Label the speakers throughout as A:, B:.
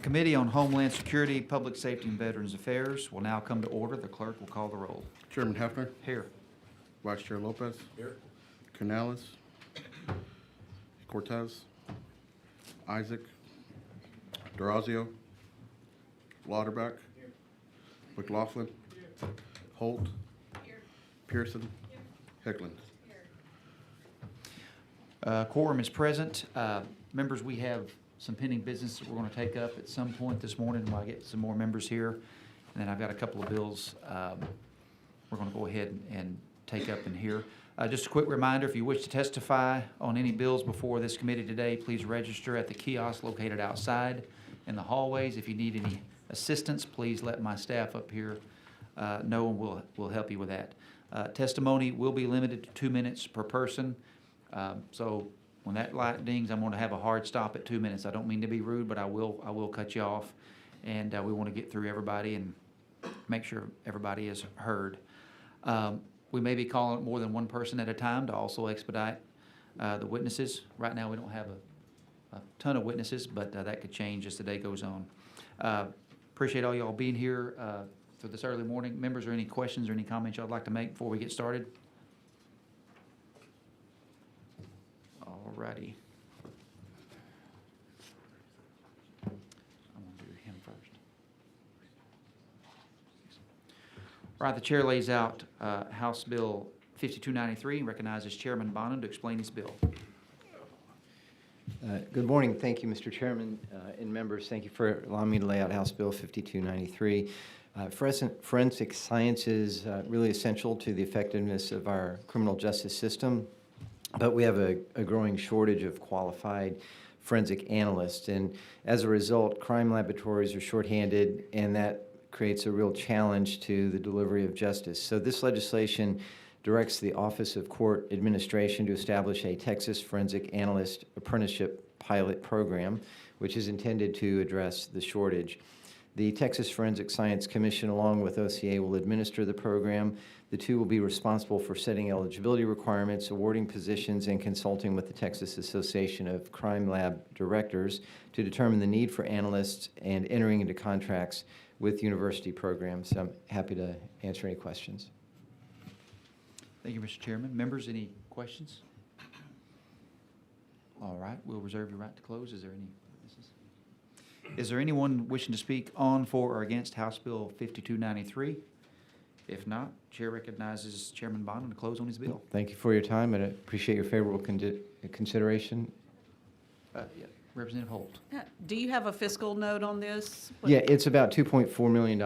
A: Committee on Homeland Security, Public Safety, and Veterans Affairs will now come to order. The clerk will call the roll.
B: Chairman Hefner,
A: Here.
B: Vice Chair Lopez.
C: Here.
B: Canales. Cortez. Isaac. Durazio. Lauterbach. McLaughlin. Holt. Pearson. Hicklin.
A: Quorum is present. Members, we have some pending business that we're going to take up at some point this morning while I get some more members here. And then I've got a couple of bills we're going to go ahead and take up in here. Just a quick reminder, if you wish to testify on any bills before this committee today, please register at the kiosk located outside in the hallways. If you need any assistance, please let my staff up here know, and we'll help you with that. Testimony will be limited to 2 minutes per person. So when that light dings, I'm going to have a hard stop at 2 minutes. I don't mean to be rude, but I will cut you off, and we want to get through everybody and make sure everybody is heard. We may be calling more than one person at a time to also expedite the witnesses. Right now, we don't have a ton of witnesses, but that could change as the day goes on. Appreciate all y'all being here for this early morning. Members, are any questions or any comments y'all would like to make before we get started? All righty. I'm going to do him first. All right, the chair lays out House Bill 5293 and recognizes Chairman Bonham to explain his bill.
D: Good morning. Thank you, Mr. Chairman and members. Thank you for allowing me to lay out House Bill 5293. Forensic science is really essential to the effectiveness of our criminal justice system, but we have a growing shortage of qualified forensic analysts, and as a result, crime laboratories are shorthanded, and that creates a real challenge to the delivery of justice. So this legislation directs the Office of Court Administration to establish a Texas Forensic Analyst Apprenticeship Pilot Program, which is intended to address the shortage. The Texas Forensic Science Commission, along with OCA, will administer the program. The two will be responsible for setting eligibility requirements, awarding positions, and consulting with the Texas Association of Crime Lab Directors to determine the need for analysts and entering into contracts with university programs. I'm happy to answer any questions.
A: Thank you, Mr. Chairman. Members, any questions? All right, we'll reserve your right to close. Is there any witnesses? Is there anyone wishing to speak on, for, or against House Bill 5293? If not, Chair recognizes Chairman Bonham to close on his bill.
D: Thank you for your time, and I appreciate your favorable consideration.
A: Yeah, Representative Holt.
E: Do you have a fiscal note on this?
D: Yeah, it's about $2.4 million,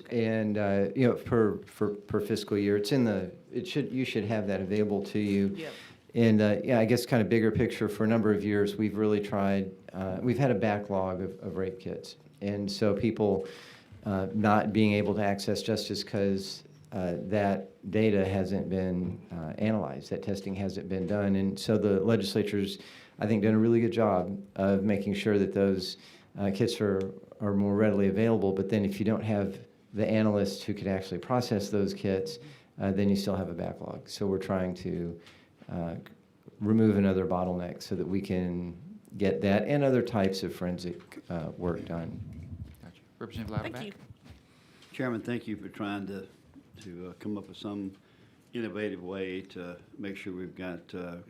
D: and you know, per fiscal year. It's in the. You should have that available to you.
E: Yep.
D: And yeah, I guess kind of bigger picture, for a number of years, we've really tried. We've had a backlog of rape kits, and so people not being able to access justice because that data hasn't been analyzed, that testing hasn't been done, and so the legislature's, I think, done a really good job of making sure that those kits are more readily available. But then if you don't have the analysts who could actually process those kits, then you still have a backlog. So we're trying to remove another bottleneck so that we can get that and other types of forensic work done.
A: Gotcha. Representative Lauterbach.
E: Thank you.
C: Chairman, thank you for trying to come up with some innovative way to make sure we've got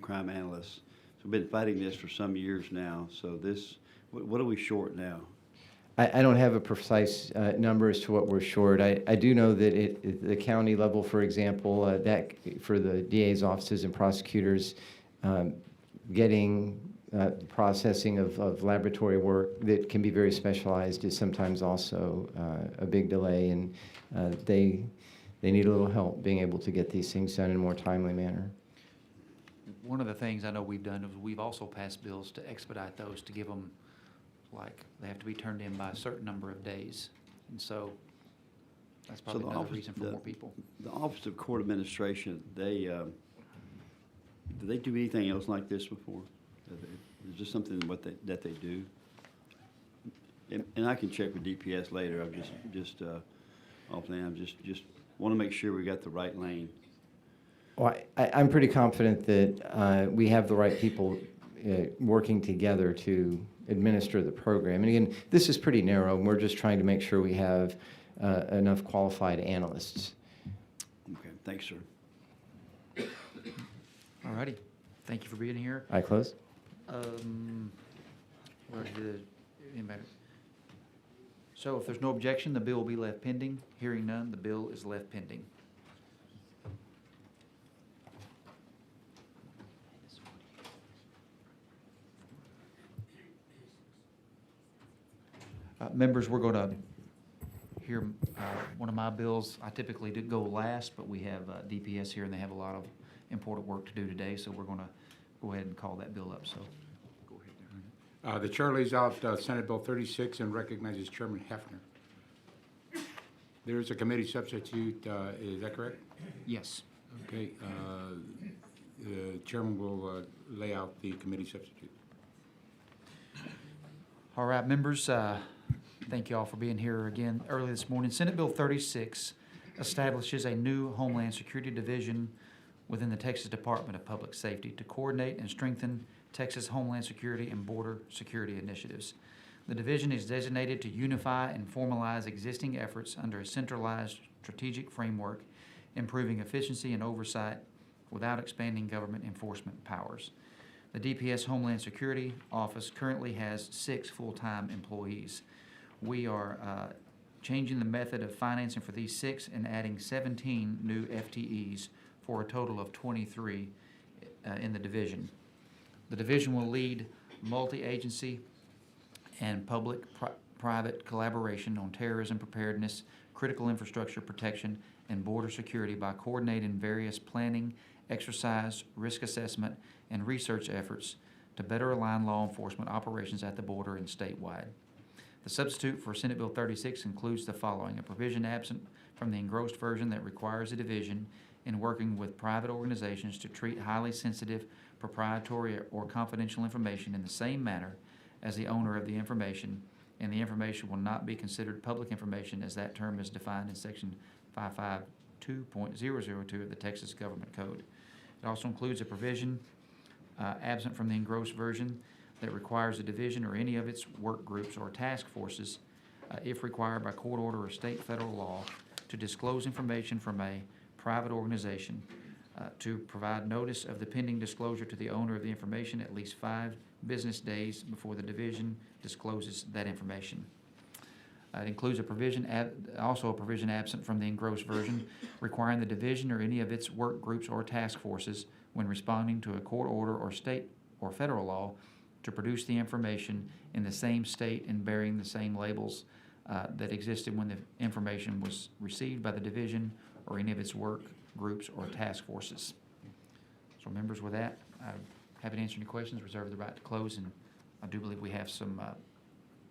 C: crime analysts. So we've been fighting this for some years now. So this, what are we short now?
D: I don't have a precise number as to what we're short. I do know that at the county level, for example, that for the DA's offices and prosecutors, getting processing of laboratory work that can be very specialized is sometimes also a big delay, and they need a little help being able to get these things done in a more timely manner.
A: One of the things I know we've done is we've also passed bills to expedite those, to give them, like, they have to be turned in by a certain number of days. And so that's probably another reason for more people.
C: The Office of Court Administration, they do they do anything else like this before? Is this something that they do? And I can check with DPS later. I'm just offhand, I'm just want to make sure we got the right lane.
D: Well, I'm pretty confident that we have the right people working together to administer the program. And again, this is pretty narrow, and we're just trying to make sure we have enough qualified analysts.
C: Okay, thanks, sir.
A: All righty. Thank you for being here.
D: I close.
A: Where did anybody? So if there's no objection, the bill will be left pending. Hearing none, the bill is left pending. Members, we're going to hear one of my bills. I typically do go last, but we have DPS here, and they have a lot of important work to do today, so we're going to go ahead and call that bill up. So go ahead there.
F: The chair lays out Senate Bill 36 and recognizes Chairman Hefner. There is a committee substitute, is that correct?
A: Yes.
F: Okay, the chairman will lay out the committee substitute.
A: All right, members, thank you all for being here again early this morning. Senate Bill 36 establishes a new Homeland Security Division within the Texas Department of Public Safety to coordinate and strengthen Texas Homeland Security and border security initiatives. The division is designated to unify and formalize existing efforts under a centralized strategic framework, improving efficiency and oversight without expanding government enforcement powers. The DPS Homeland Security Office currently has 6 full-time employees. We are changing the method of financing for these 6 and adding 17 new FTEs for a total of 23 in the division. The division will lead multi-agency and public-private collaboration on terrorism preparedness, critical infrastructure protection, and border security by coordinating various planning, exercise, risk assessment, and research efforts to better align law enforcement operations at the border and statewide. The substitute for Senate Bill 36 includes the following: a provision absent from the engrossed version that requires a division in working with private organizations to treat highly sensitive, proprietary, or confidential information in the same manner as the owner of the information, and the information will not be considered public information as that term is defined in Section 552.002 of the Texas Government Code. It also includes a provision absent from the engrossed version that requires a division or any of its work groups or task forces, if required by court order or state federal law, to disclose information from a private organization, to provide notice of the pending disclosure to the owner of the information at least 5 business days before the division discloses that information. It includes a provision, also a provision absent from the engrossed version, requiring the division or any of its work groups or task forces, when responding to a court order or state or federal law, to produce the information in the same state and bearing the same labels that existed when the information was received by the division or any of its work groups or task forces. So members, with that, I'm happy to answer any questions, reserve the right to close, and I do believe we have some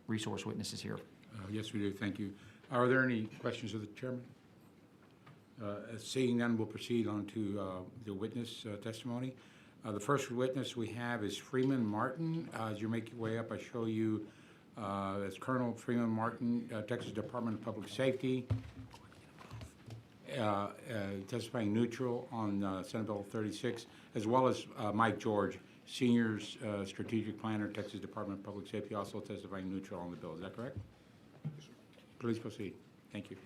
A: resource witnesses here.
F: Yes, we do, thank you. Are there any questions of the chairman? Seeing none, we'll proceed on to the witness testimony. The first witness we have is Freeman Martin. As you make your way up, I show you as Colonel Freeman Martin, Texas Department of Public Safety, testifying neutral on Senate Bill 36, as well as Mike George, Senior Strategic Planner, Texas Department of Public Safety, also testifying neutral on the bill. Is that correct? Please proceed. Thank you.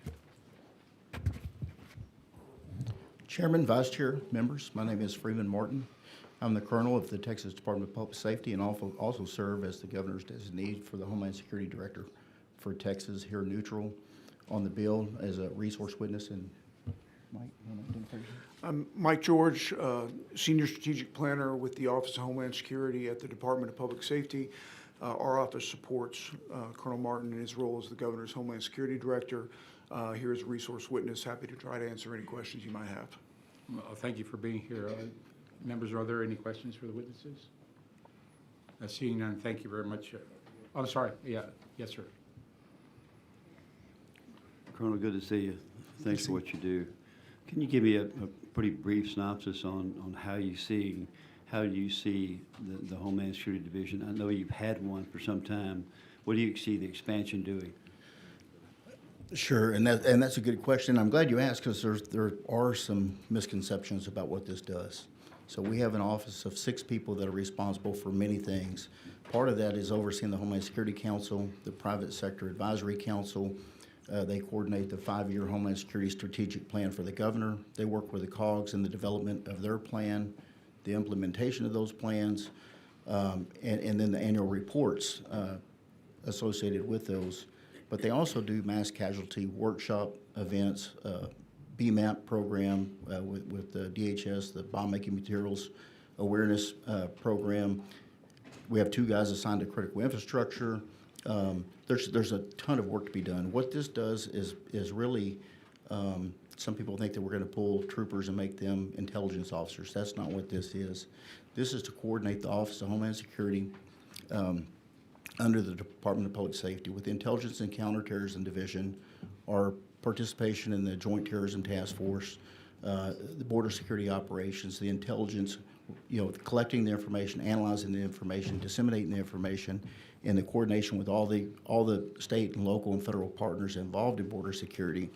G: Chairman, Vice Chair, members, my name is Freeman Martin. I'm the Colonel of the Texas Department of Public Safety and also serve as the Governor's designee for the Homeland Security Director for Texas, here neutral on the bill as a resource witness. And Mike, you want to identify yourself?
H: I'm Mike George, Senior Strategic Planner with the Office of Homeland Security at the Department of Public Safety. Our office supports Colonel Martin in his role as the Governor's Homeland Security Director. Here as a resource witness, happy to try to answer any questions you might have.
F: Well, thank you for being here. Members, are there any questions for the witnesses? Seeing none, thank you very much. I'm sorry. Yeah. Yes, sir.
C: Colonel, good to see you. Thanks for what you do. Can you give me a pretty brief synopsis on how you see the Homeland Security Division? I know you've had one for some time. What do you see the expansion doing?
G: Sure, and that's a good question. I'm glad you asked, because there are some misconceptions about what this does. So we have an office of 6 people that are responsible for many things. Part of that is overseeing the Homeland Security Council, the Private Sector Advisory Council. They coordinate the 5-year Homeland Security Strategic Plan for the governor. They work with the COGS in the development of their plan, the implementation of those plans, and then the annual reports associated with those. But they also do mass casualty workshop events, BMAP program with the DHS, the bomb-making materials awareness program. We have 2 guys assigned to critical infrastructure. There's a ton of work to be done. What this does is really, some people think that we're going to pull troopers and make them intelligence officers. That's not what this is. This is to coordinate the Office of Homeland Security under the Department of Public Safety with the Intelligence and Counterterrorism Division, our participation in the Joint Terrorism Task Force, the Border Security Operations, the intelligence, collecting the information, analyzing the information, disseminating the information, and the coordination with all the state and local and federal partners involved in border security,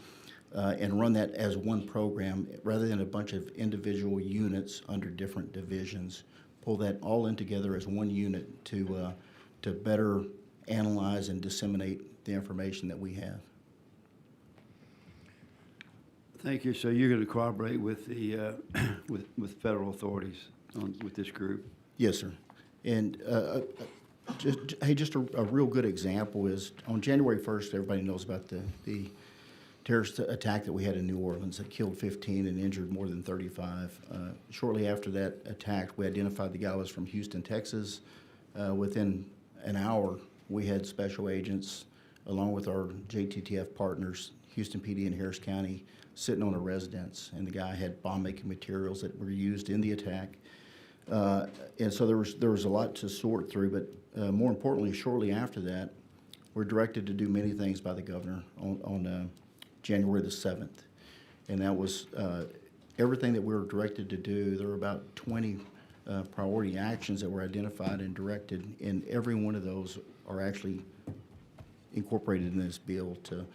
G: and run that as one program rather than a bunch of individual units under different divisions. Pull that all in together as one unit to better analyze and disseminate the information that we have.
C: Thank you. So you're going to cooperate with the with federal authorities with this group?
G: Yes, sir. And just a real good example is on January 1st, everybody knows about the terrorist attack that we had in New Orleans that killed 15 and injured more than 35. Shortly after that attack, we identified the guy was from Houston, Texas. Within an hour, we had special agents, along with our JTTF partners, Houston PD and Harris County, sitting on a residence, and the guy had bomb-making materials that were used in the attack. And so there was a lot to sort through, but more importantly, shortly after that, we're directed to do many things by the governor on January the 7th. And that was everything that we were directed to do. There were about 20 priority actions that were identified and directed, and every one of those are actually incorporated in this bill to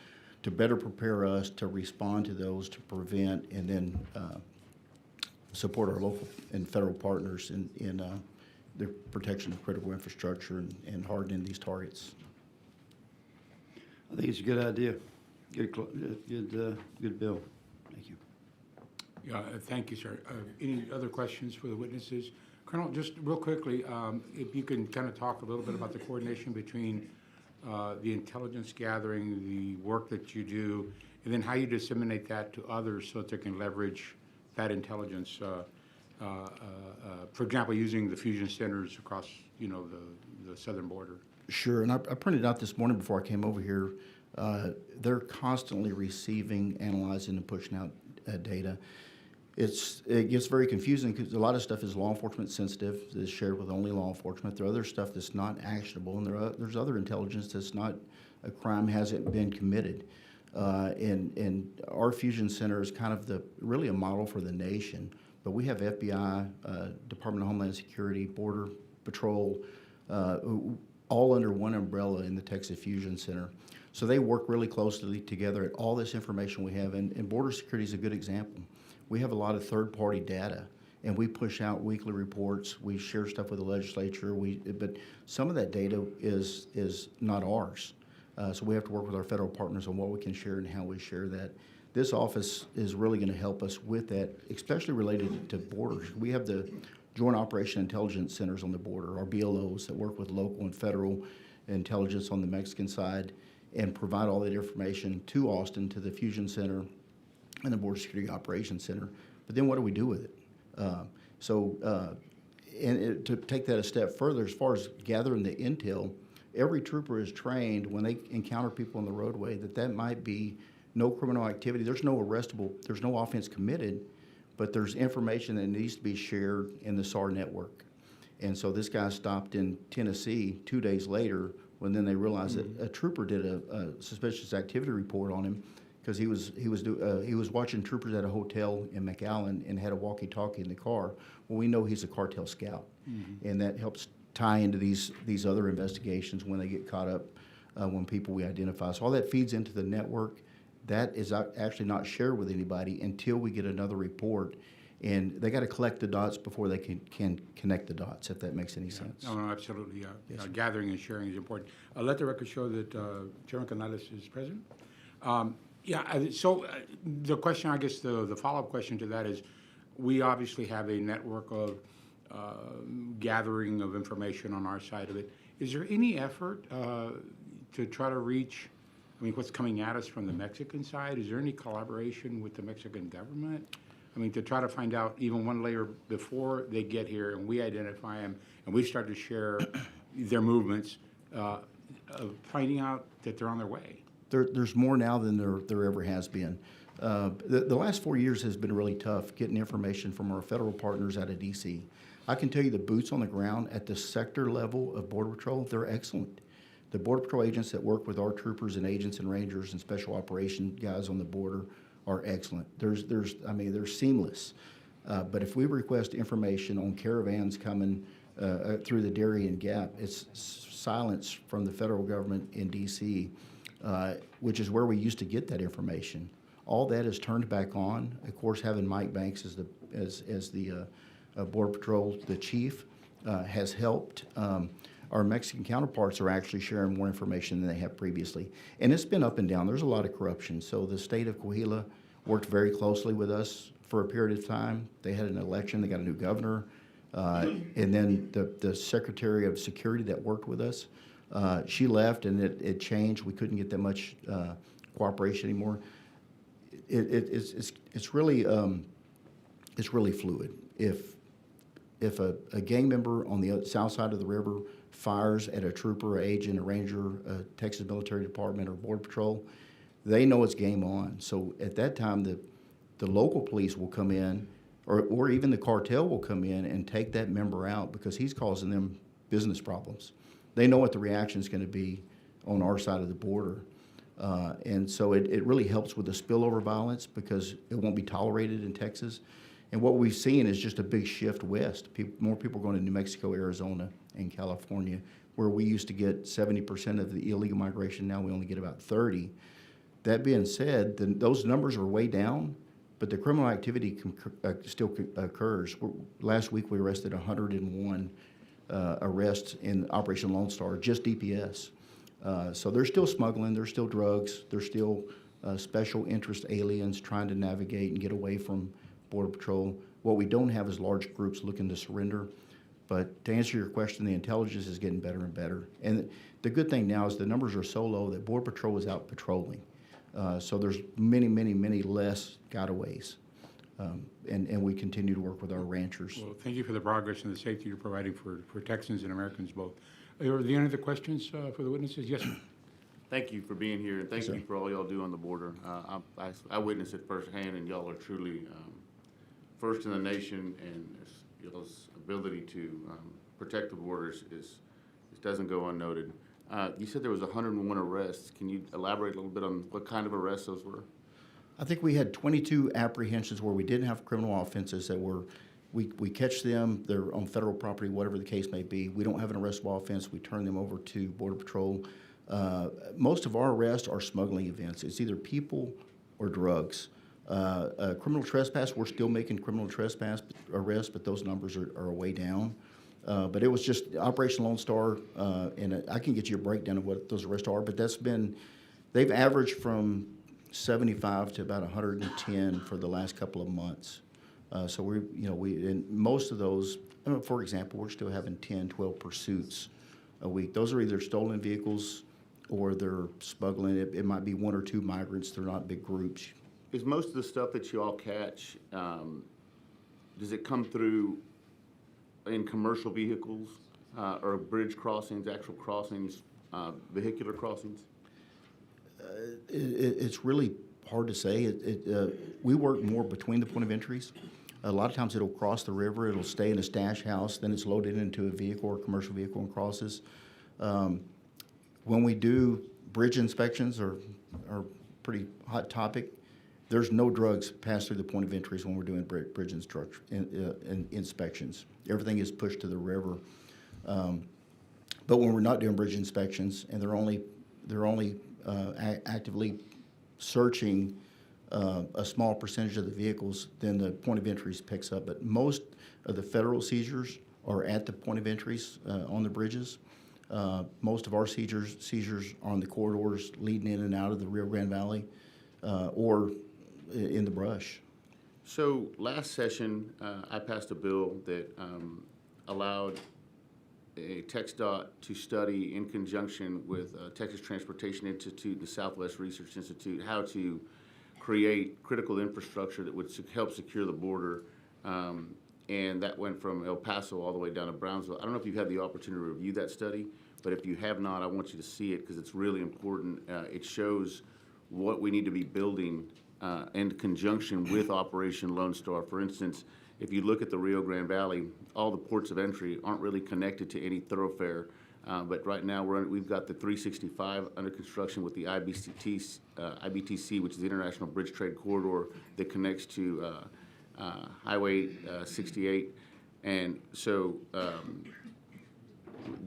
G: better prepare us to respond to those, to prevent, and then support our local and federal partners in the protection of critical infrastructure and hardening these targets.
C: I think it's a good idea. Good bill. Thank you.
F: Yeah, thank you, sir. Any other questions for the witnesses? Colonel, just real quickly, if you can kind of talk a little bit about the coordination between the intelligence gathering, the work that you do, and then how you disseminate that to others so that they can leverage that intelligence. For example, using the fusion centers across, the southern border.
G: Sure, and I printed out this morning before I came over here. They're constantly receiving, analyzing, and pushing out data. It gets very confusing because a lot of stuff is law enforcement sensitive, is shared with only law enforcement. There are other stuff that's not actionable, and there's other intelligence that's not, a crime hasn't been committed. And our fusion center is kind of really a model for the nation. But we have FBI, Department of Homeland Security, Border Patrol, all under one umbrella in the Texas Fusion Center. So they work really closely together at all this information we have, and border security is a good example. We have a lot of third-party data, and we push out weekly reports. We share stuff with the legislature. But some of that data is not ours. So we have to work with our federal partners on what we can share and how we share that. This office is really going to help us with that, especially related to borders. We have the Joint Operation Intelligence Centers on the border, our BLOs that work with local and federal intelligence on the Mexican side and provide all that information to Austin, to the Fusion Center and the Border Security Operations Center. But then what do we do with it? To take that a step further, as far as gathering the intel, every trooper is trained when they encounter people on the roadway that might be no criminal activity. There's no offense committed, but there's information that needs to be shared in the SAR network. And so this guy stopped in Tennessee 2 days later when then they realized that a trooper did a suspicious activity report on him because he was watching troopers at a hotel in McAllen and had a walkie-talkie in the car. Well, we know he's a cartel scout, and that helps tie into these other investigations when they get caught up, when people we identify. So all that feeds into the network. That is actually not shared with anybody until we get another report. And they got to collect the dots before they can connect the dots, if that makes any sense.
F: No, no, absolutely.
G: Yes, sir.
F: Gathering and sharing is important. Let the record show that Chairman Canales is present. The question, I guess, the follow-up question to that is, we obviously have a network of gathering of information on our side of it. Is there any effort to try to reach, I mean, what's coming at us from the Mexican side? Is there any collaboration with the Mexican government? I mean, to try to find out even one layer before they get here and we identify them and we start to share their movements, finding out that they're on their way.
G: There's more now than there ever has been. The last 4 years has been really tough getting information from our federal partners out of D.C. I can tell you the boots on the ground at the sector level of Border Patrol, they're excellent. The Border Patrol agents that work with our troopers and agents and rangers and special operation guys on the border are excellent. They're seamless. But if we request information on caravans coming through the Darien Gap, it's silence from the federal government in D.C., which is where we used to get that information. All that is turned back on. Of course, having Mike Banks as the Border Patrol, the chief, has helped. Our Mexican counterparts are actually sharing more information than they have previously. And it's been up and down. There's a lot of corruption. So the state of Coahuila worked very closely with us for a period of time. They had an election. They got a new governor. And then the Secretary of Security that worked with us, she left and it changed. We couldn't get that much cooperation anymore. It's really fluid. If a gang member on the south side of the river fires at a trooper, agent, a ranger, a Texas Military Department, or Border Patrol, they know it's game on. So at that time, the local police will come in, or even the cartel will come in and take that member out because he's causing them business problems. They know what the reaction is going to be on our side of the border. And so it really helps with the spillover violence because it won't be tolerated in Texas. And what we've seen is just a big shift west. More people going to New Mexico, Arizona, and California, where we used to get 70% of the illegal migration. Now we only get about 30. That being said, those numbers are way down, but the criminal activity still occurs. Last week we arrested 101 arrests in Operation Lone Star, just DPS. So there's still smuggling, there's still drugs, there's still special interest aliens trying to navigate and get away from Border Patrol. What we don't have is large groups looking to surrender. But to answer your question, the intelligence is getting better and better. And the good thing now is the numbers are so low that Border Patrol is out patrolling. So there's many less gotaways. And we continue to work with our ranchers.
F: Well, thank you for the progress and the safety you're providing for Texans and Americans both. Are there any other questions for the witnesses? Yes, sir.
I: Thank you for being here, and thank
G: Yes,
I: you
G: sir.
I: for all y'all do on the border. I witnessed it firsthand, and y'all are truly first in the nation, and y'all's ability to protect the borders doesn't go unnoted. You said there was 101 arrests. Can you elaborate a little bit on what kind of arrests those were?
G: I think we had 22 apprehensions where we didn't have criminal offenses that were, we catch them, they're on federal property, whatever the case may be. We don't have an arrestable offense, we turn them over to Border Patrol. Most of our arrests are smuggling events. It's either people or drugs. Criminal trespass, we're still making criminal trespass arrests, but those numbers are way down. But it was just Operation Lone Star, and I can get you a breakdown of what those arrests are, but they've averaged from 75 to about 110 for the last couple of months. So in most of those, for example, we're still having 10, 12 pursuits a week. Those are either stolen vehicles or they're smuggling. It might be one or two migrants. They're not big groups.
I: Is most of the stuff that you all catch, does it come through in commercial vehicles or bridge crossings, actual crossings, vehicular crossings?
G: It's really hard to say. We work more between the point of entries. A lot of times it'll cross the river, it'll stay in a stash house, then it's loaded into a vehicle or commercial vehicle and crosses. When we do bridge inspections are pretty hot topic. There's no drugs pass through the point of entries when we're doing bridge inspections. Everything is pushed to the river. But when we're not doing bridge inspections and they're only actively searching a small percentage of the vehicles, then the point of entries picks up. But most of the federal seizures are at the point of entries on the bridges. Most of our seizures are on the corridors leading in and out of the Rio Grande Valley or in the brush.
I: So last session, I passed a bill that allowed a TxDOT to study in conjunction with Texas Transportation Institute, the Southwest Research Institute, how to create critical infrastructure that would help secure the border. And that went from El Paso all the way down to Brownsville. I don't know if you've had the opportunity to review that study, but if you have not, I want you to see it because it's really important. It shows what we need to be building in conjunction with Operation Lone Star. For instance, if you look at the Rio Grande Valley, all the ports of entry aren't really connected to any thoroughfare. But right now, we've got the 365 under construction with the IBTC, which is the International Bridge Trade Corridor that connects to Highway 68. And so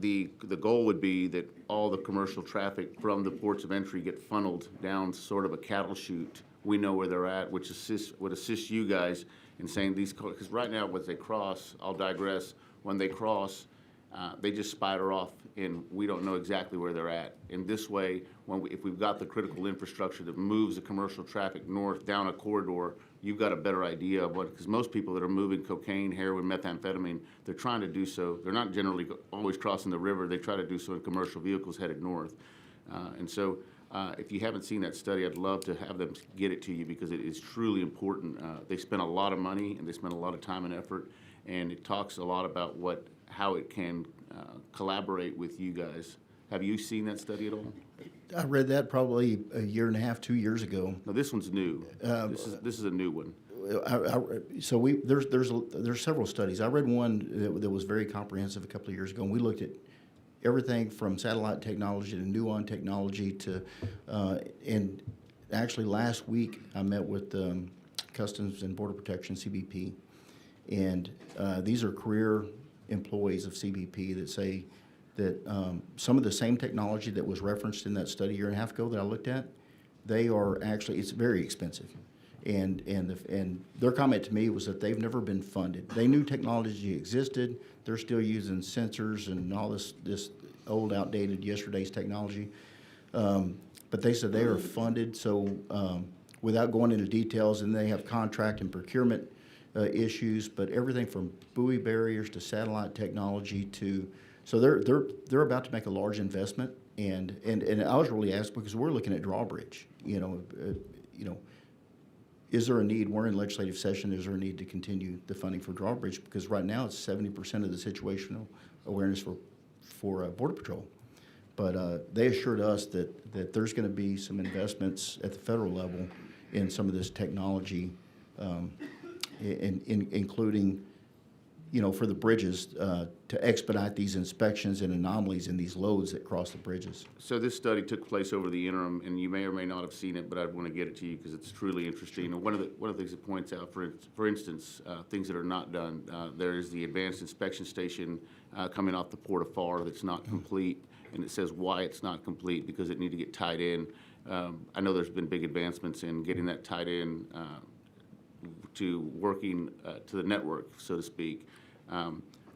I: the goal would be that all the commercial traffic from the ports of entry get funneled down sort of a cattle chute. We know where they're at, which would assist you guys in saying these, because right now as they cross, I'll digress, when they cross, they just spider off and we don't know exactly where they're at. And this way, if we've got the critical infrastructure that moves the commercial traffic north down a corridor, you've got a better idea of what, because most people that are moving cocaine, heroin, methamphetamine, they're trying to do so. They're not generally always crossing the river. They try to do so in commercial vehicles headed north. And so if you haven't seen that study, I'd love to have them get it to you because it is truly important. They spent a lot of money and they spent a lot of time and effort, and it talks a lot about how it can collaborate with you guys. Have you seen that study at all?
G: I read that probably a year and a half, 2 years ago.
I: No, this one's new. This is a new one.
G: So there's several studies. I read one that was very comprehensive a couple of years ago, and we looked at everything from satellite technology to Nuon technology to, and actually last week I met with Customs and Border Protection, CBP, and these are career employees of CBP that say that some of the same technology that was referenced in that study a year and a half ago that I looked at, they are actually, it's very expensive. And their comment to me was that they've never been funded. They knew technology existed. They're still using sensors and all this old, outdated, yesterday's technology. But they said they are funded. So without going into details, and they have contract and procurement issues, but everything from buoy barriers to satellite technology to, so they're about to make a large investment. And I was really asked because we're looking at drawbridge. Is there a need? We're in legislative session. Is there a need to continue the funding for drawbridge? Because right now it's 70% of the situational awareness for Border Patrol. But they assured us that there's going to be some investments at the federal level in some of this technology, including, for the bridges to expedite these inspections and anomalies in these loads that cross the bridges.
I: So this study took place over the interim, and you may or may not have seen it, but I'd want to get it to you because it's truly interesting. And one of the things it points out, for instance, things that are not done, there is the advanced inspection station coming off the Port of Far that's not complete, and it says why it's not complete, because it need to get tied in. I know there's been big advancements in getting that tied in to working to the network, so to speak.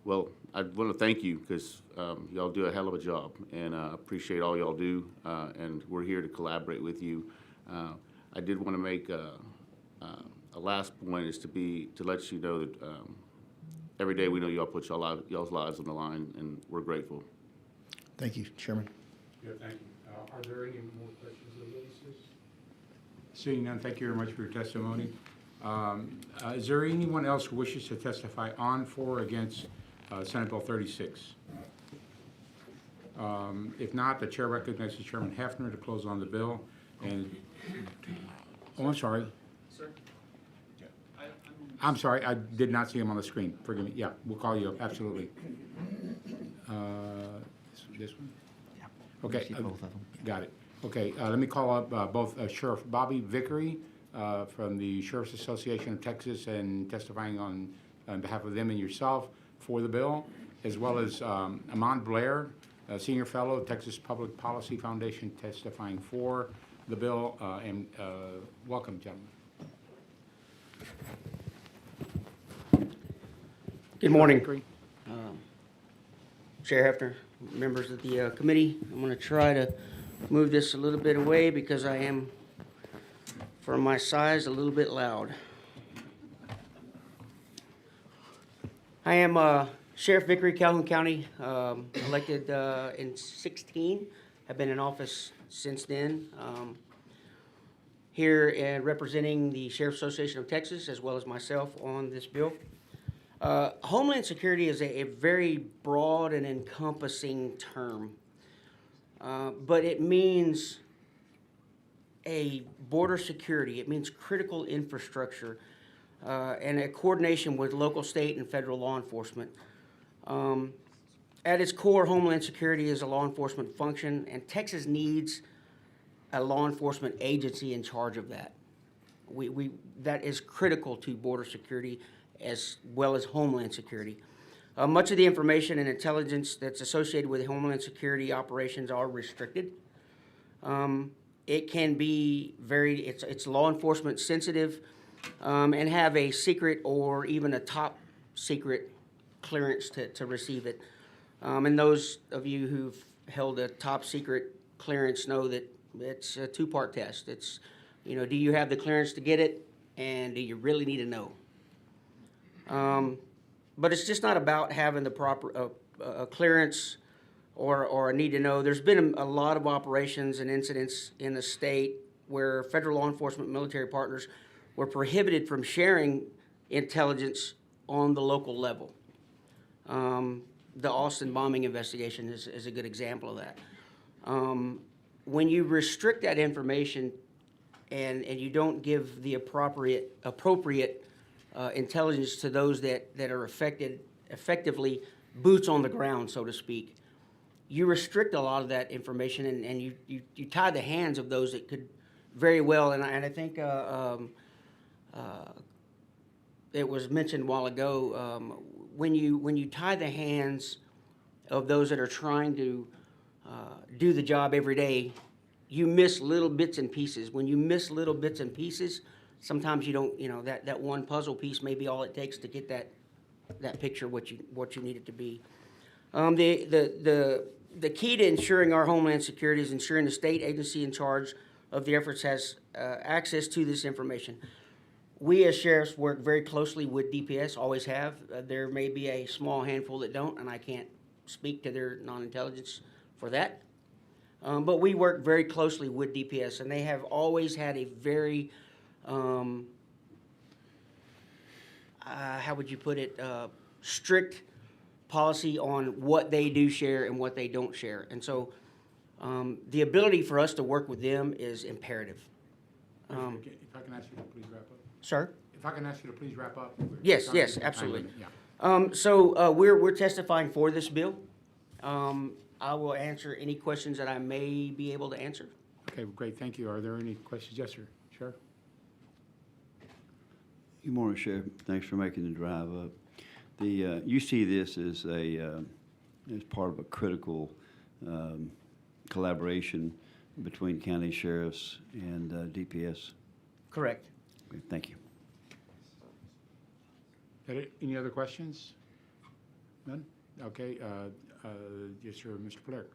I: Well, I want to thank you because y'all do a hell of a job, and appreciate all y'all do, and we're here to collaborate with you. I did want to make a last point is to let you know that every day we know y'all put y'all's lives on the line, and we're grateful.
G: Thank you, Chairman.
F: Yeah, thank you. Are there any more questions of the witnesses? Seeing none, thank you very much for your testimony. Is there anyone else who wishes to testify on, for, or against Senate Bill 36? If not, the chair recognizes Chairman Hefner to close on the bill. And oh, I'm sorry.
J: Sir?
F: I'm sorry, I did not see him on the screen. Forgive me. Yeah, we'll call you up. Absolutely. This one?
D: Yeah.
F: Okay.
D: See both of them.
F: Got it. Okay, let me call up both Sheriff Bobby Vickery from the Sheriff's Association of Texas and testifying on behalf of them and yourself for the bill, as well as Amand Blair, Senior Fellow, Texas Public Policy Foundation, testifying for the bill, and welcome, gentlemen.
J: Good morning,
F: Agree?
J: Chair Hefner, members of the committee. I'm going to try to move this a little bit away because I am, for my size, a little bit loud. I am Sheriff Vickery, Calhoun County, elected in 16. Have been in office since then. Here and representing the Sheriff's Association of Texas, as well as myself on this bill. Homeland Security is a very broad and encompassing term, but it means a border security. It means critical infrastructure and a coordination with local, state, and federal law enforcement. At its core, Homeland Security is a law enforcement function, and Texas needs a law enforcement agency in charge of that. That is critical to border security as well as Homeland Security. Much of the information and intelligence that's associated with Homeland Security operations are restricted. It can be it's law enforcement sensitive and have a secret or even a top secret clearance to receive it. And those of you who've held a top secret clearance know that it's a two-part test. It's, do you have the clearance to get it, and do you really need to know? But it's just not about having the proper clearance or a need to know. There's been a lot of operations and incidents in the state where federal law enforcement military partners were prohibited from sharing intelligence on the local level. The Austin bombing investigation is a good example of that. When you restrict that information and you don't give the appropriate intelligence to those that are effectively boots on the ground, so to speak, you restrict a lot of that information and you tie the hands of those that could very well, and I think it was mentioned a while ago, when you tie the hands of those that are trying to do the job every day, you miss little bits and pieces. When you miss little bits and pieces, sometimes you don't, that one puzzle piece may be all it takes to get that picture what you need it to be. The key to ensuring our Homeland Security is ensuring the state agency in charge of the efforts has access to this information. We as sheriffs work very closely with DPS, always have. There may be a small handful that don't, and I can't speak to their non-intelligence for that. But we work very closely with DPS, and they have always had a very, how would you put it, strict policy on what they do share and what they don't share. And so the ability for us to work with them is imperative.
F: If I can ask you to please wrap up.
J: Sir?
F: If I can ask you to please wrap up.
J: Yes,
F: Sorry,
J: yes,
F: time
J: absolutely.
F: limit, yeah.
J: So we're testifying for this bill. I will answer any questions that I may be able to answer.
F: Okay, great, thank you. Are there any questions? Yes, sir. Sheriff?
C: Good morning, Sheriff. Thanks for making the drive up. You see this as as part of a critical collaboration between county sheriffs and DPS.
J: Correct.
C: Okay, thank you.
F: Any other questions? None? Okay, yes, sir, Mr. Blair.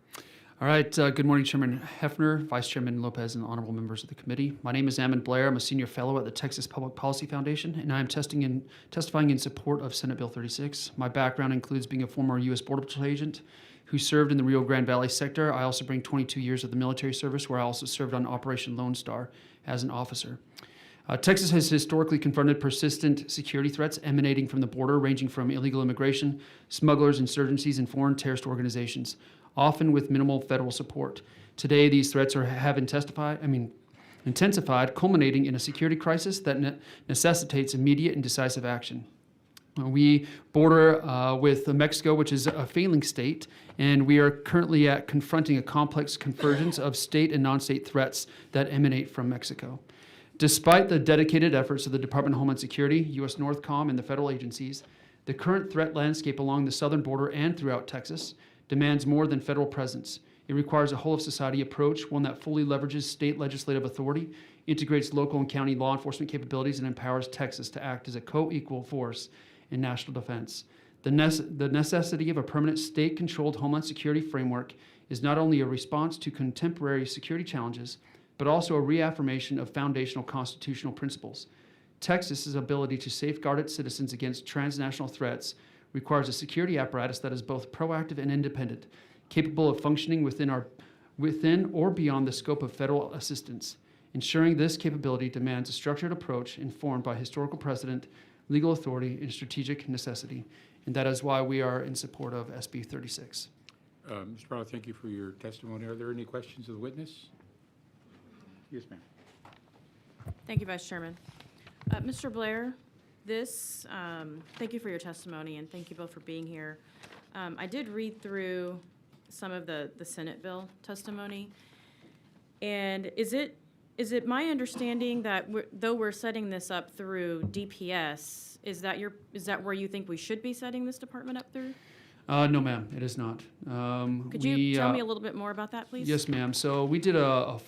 K: All right, good morning, Chairman Hefner, Vice Chairman Lopez, and honorable members of the committee. My name is Ammon Blair. I'm a senior fellow at the Texas Public Policy Foundation, and I am testifying in support of Senate Bill 36. My background includes being a former U.S. Border Patrol agent who served in the Rio Grande Valley sector. I also bring 22 years of the military service, where I also served on Operation Lone Star as an officer. Texas has historically confronted persistent security threats emanating from the border, ranging from illegal immigration, smugglers, insurgencies, and foreign terrorist organizations, often with minimal federal support. Today, these threats have intensified, culminating in a security crisis that necessitates immediate and decisive action. We border with Mexico, which is a failing state, and we are currently confronting a complex convergence of state and non-state threats that emanate from Mexico. Despite the dedicated efforts of the Department of Homeland Security, U.S. NORTHCOM, and the federal agencies, the current threat landscape along the southern border and throughout Texas demands more than federal presence. It requires a whole-of-society approach, one that fully leverages state legislative authority, integrates local and county law enforcement capabilities, and empowers Texas to act as a co-equal force in national defense. The necessity of a permanent state-controlled homeland security framework is not only a response to contemporary security challenges, but also a reaffirmation of foundational constitutional principles. Texas's ability to safeguard its citizens against transnational threats requires a security apparatus that is both proactive and independent, capable of functioning within or beyond the scope of federal assistance. Ensuring this capability demands a structured approach informed by historical precedent, legal authority, and strategic necessity. And that is why we are in support of SB 36.
F: Mr. Barlow, thank you for your testimony. Are there any questions of the witness? Yes, ma'am.
L: Thank you, Vice Chairman. Mr. Blair, thank you for your testimony, and thank you both for being here. I did read through some of the Senate bill testimony, and is it my understanding that though we're setting this up through DPS, is that where you think we should be setting this department up through?
K: No, ma'am, it is not.
L: Could you tell me a little bit more about that, please?
K: Yes, ma'am. So we did a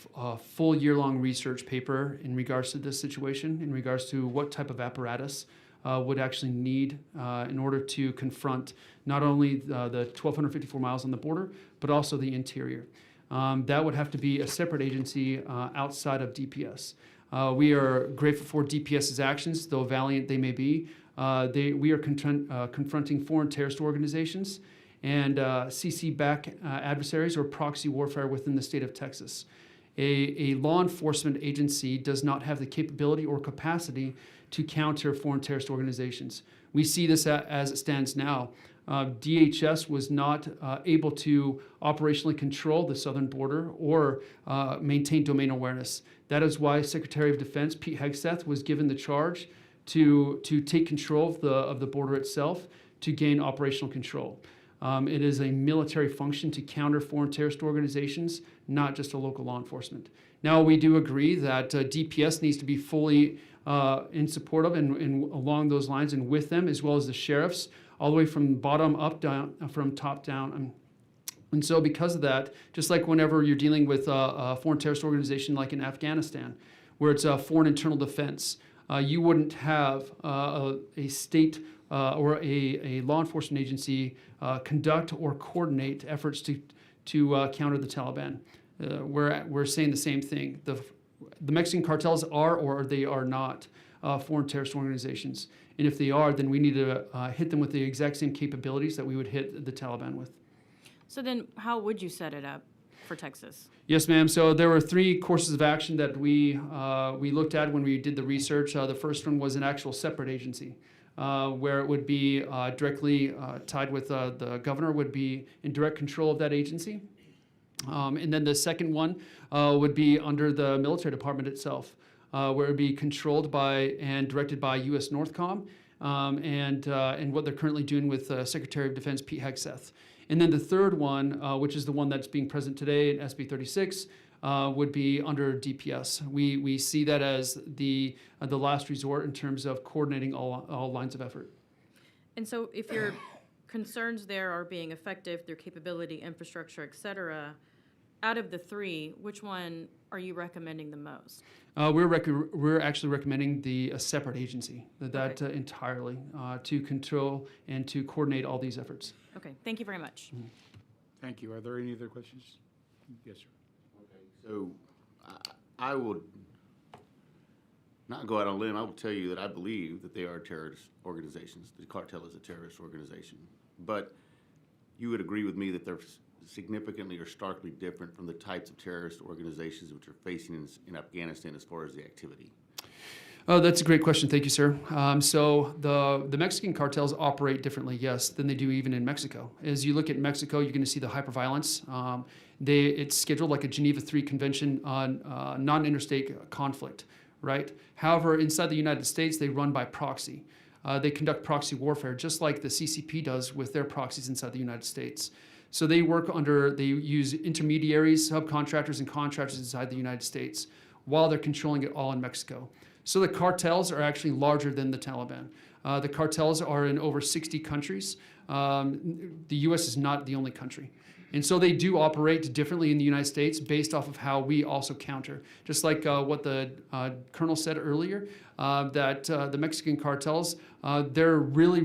K: full year-long research paper in regards to this situation, in regards to what type of apparatus would actually need in order to confront not only the 1,254 miles on the border, but also the interior. That would have to be a separate agency outside of DPS. We are grateful for DPS's actions, though valiant they may be. We are confronting foreign terrorist organizations and CC-backed adversaries or proxy warfare within the state of Texas. A law enforcement agency does not have the capability or capacity to counter foreign terrorist organizations. We see this as it stands now. DHS was not able to operationally control the southern border or maintain domain awareness. That is why Secretary of Defense Pete Hegseth was given the charge to take control of the border itself to gain operational control. It is a military function to counter foreign terrorist organizations, not just a local law enforcement. Now, we do agree that DPS needs to be fully in support of and along those lines and with them, as well as the sheriffs, all the way from bottom up down, from top down. And so because of that, just like whenever you're dealing with a foreign terrorist organization like in Afghanistan, where it's a foreign internal defense, you wouldn't have a state or a law enforcement agency conduct or coordinate efforts to counter the Taliban. We're saying the same thing. The Mexican cartels are or they are not foreign terrorist organizations. And if they are, then we need to hit them with the exact same capabilities that we would hit the Taliban with.
L: So then how would you set it up for Texas?
K: Yes, ma'am. So there were 3 courses of action that we looked at when we did the research. The first one was an actual separate agency, where it would be directly tied with the governor, would be in direct control of that agency. And then the second one would be under the military department itself, where it would be controlled by and directed by U.S. Northcom and what they're currently doing with Secretary of Defense Pete Hegseth. And then the third one, which is the one that's being present today in SB 36, would be under DPS. We see that as the last resort in terms of coordinating all lines of effort.
L: And so if your concerns there are being effective through capability, infrastructure, et cetera, out of the 3, which one are you recommending the most?
K: We're actually recommending a separate agency that
L: Okay.
K: entirely to control and to coordinate all these efforts.
L: Okay, thank you very much.
F: Thank you. Are there any other questions? Yes, sir.
I: Okay, so I would not go out on a limb. I will tell you that I believe that they are terrorist organizations. The cartel is a terrorist organization. But you would agree with me that they're significantly or starkly different from the types of terrorist organizations which are facing in Afghanistan as far as the activity.
K: Oh, that's a great question. Thank you, sir. So the Mexican cartels operate differently, yes, than they do even in Mexico. As you look at Mexico, you're going to see the hyperviolence. It's scheduled like a Geneva III Convention on non-interstate conflict, right? However, inside the United States, they run by proxy. They conduct proxy warfare, just like the CCP does with their proxies inside the United States. So they use intermediaries, subcontractors, and contractors inside the United States while they're controlling it all in Mexico. So the cartels are actually larger than the Taliban. The cartels are in over 60 countries. The U.S. is not the only country. And so they do operate differently in the United States based off of how we also counter. Just like what the Colonel said earlier, that the Mexican cartels, they're really,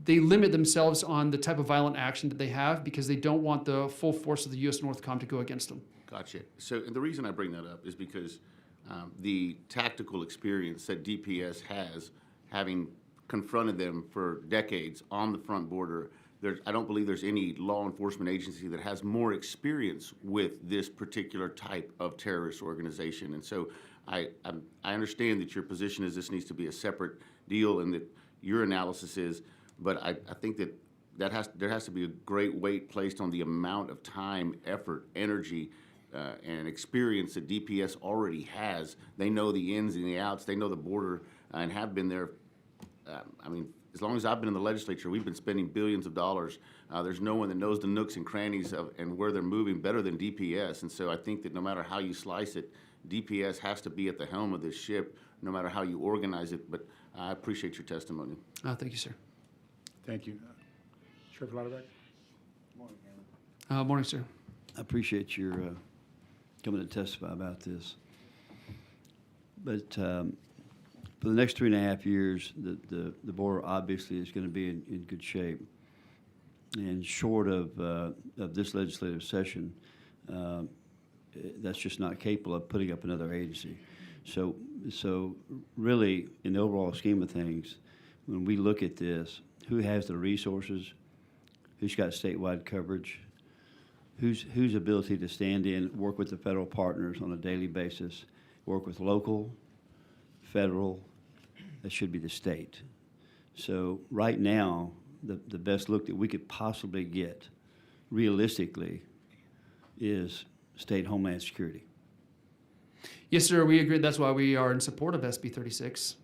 K: they limit themselves on the type of violent action that they have because they don't want the full force of the U.S. Northcom to go against them.
I: Gotcha. So, and the reason I bring that up is because the tactical experience that DPS has, having confronted them for decades on the front border, I don't believe there's any law enforcement agency that has more experience with this particular type of terrorist organization. And so I understand that your position is this needs to be a separate deal and that your analysis is, but I think that there has to be a great weight placed on the amount of time, effort, energy, and experience that DPS already has. They know the ins and the outs. They know the border and have been there. As long as I've been in the legislature, we've been spending billions of dollars. There's no one that knows the nooks and crannies and where they're moving better than DPS. And so I think that no matter how you slice it, DPS has to be at the helm of this ship, no matter how you organize it. But I appreciate your testimony.
K: Thank you, sir.
F: Thank you. Sheriff Lauterbach?
K: Morning, sir.
C: I appreciate your coming to testify about this. But for the next 3.5 years, the border obviously is going to be in good shape. And short of this legislative session, that's just not capable of putting up another agency. So really, in the overall scheme of things, when we look at this, who has the resources, who's got statewide coverage, whose ability to stand in, work with the federal partners on a daily basis, work with local, federal, that should be the state. So right now, the best look that we could possibly get, realistically, is state Homeland Security.
K: Yes, sir, we agree. That's why we are in support of SB 36.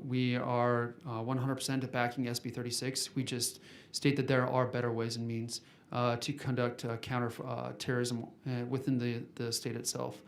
K: We are 100% backing SB 36. We just state that there are better ways and means to conduct counter-terrorism within the state itself.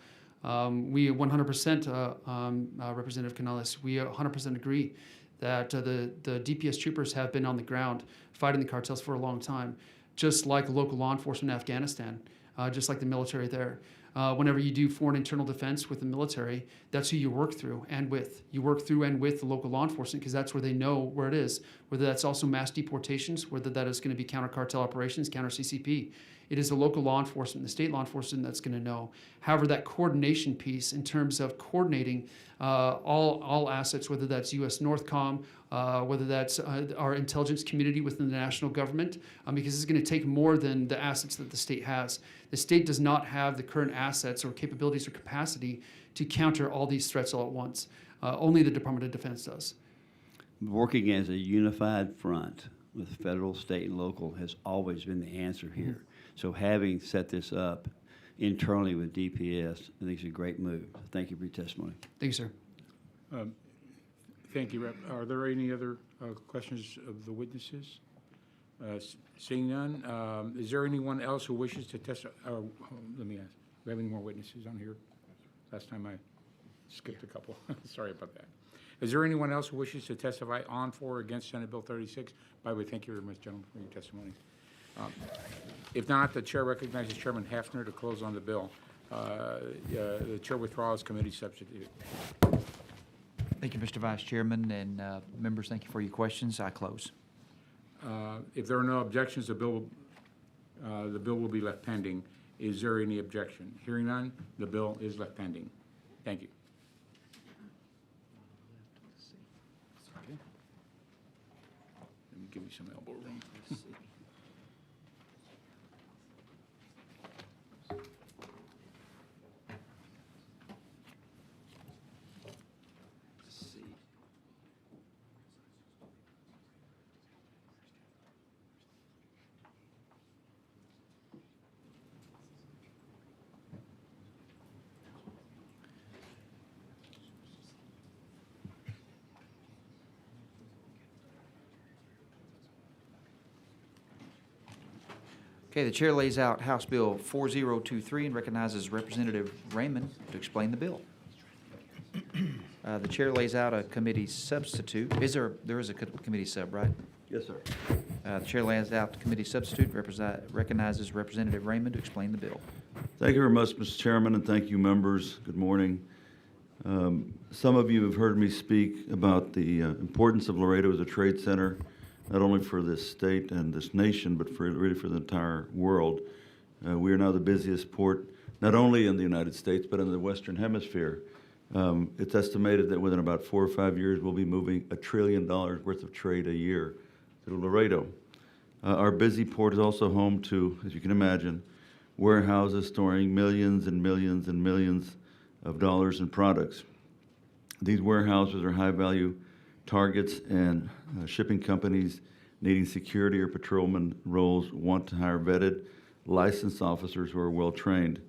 K: We 100%, Representative Canales, we 100% agree that the DPS troopers have been on the ground fighting the cartels for a long time, just like local law enforcement in Afghanistan, just like the military there. Whenever you do foreign internal defense with the military, that's who you work through and with. You work through and with the local law enforcement because that's where they know where it is, whether that's also mass deportations, whether that is going to be counter-cartel operations, counter-CCP. It is the local law enforcement, the state law enforcement that's going to know. However, that coordination piece in terms of coordinating all assets, whether that's U.S. Northcom, whether that's our intelligence community within the national government, because it's going to take more than the assets that the state has. The state does not have the current assets or capabilities or capacity to counter all these threats all at once. Only the Department of Defense does.
C: Working as a unified front with federal, state, and local has always been the answer here. So having set this up internally with DPS, I think is a great move. Thank you for your testimony.
K: Thank you, sir.
F: Thank you, Rep. Are there any other questions of the witnesses? Seeing none, is there anyone else who wishes to testify? Let me ask, do we have any more witnesses on here? Last time I skipped a couple. Sorry about that. Is there anyone else who wishes to testify on, for, or against Senate Bill 36? By the way, thank you very much, gentlemen, for your testimony. If not, the chair recognizes Chairman Hefner to close on the bill. The chair withdraws committee substitute.
A: Thank you, Mr. Vice Chairman, and members, thank you for your questions. I close.
F: If there are no objections, the bill will be left pending. Is there any objection? Hearing none, the bill is left pending. Thank you. Let me give you some elbow room.
A: Okay, the chair lays out House Bill 4023 and recognizes Representative Raymond to explain the bill. The chair lays out a committee substitute. There is a committee sub, right?
C: Yes, sir.
A: The chair lands out to committee substitute, recognizes Representative Raymond to explain the bill.
M: Thank you very much, Mr. Chairman, and thank you, members. Good morning. Some of you have heard me speak about the importance of Laredo as a trade center, not only for this state and this nation, but really for the entire world. We are now the busiest port, not only in the United States, but in the Western Hemisphere. It's estimated that within about 4 or 5 years, we'll be moving $1 trillion worth of trade a year through Laredo. Our busy port is also home to, as you can imagine, warehouses storing millions and millions and millions of dollars in products. These warehouses are high-value targets, and shipping companies needing security or patrolman roles want to hire vetted, licensed officers who are well-trained.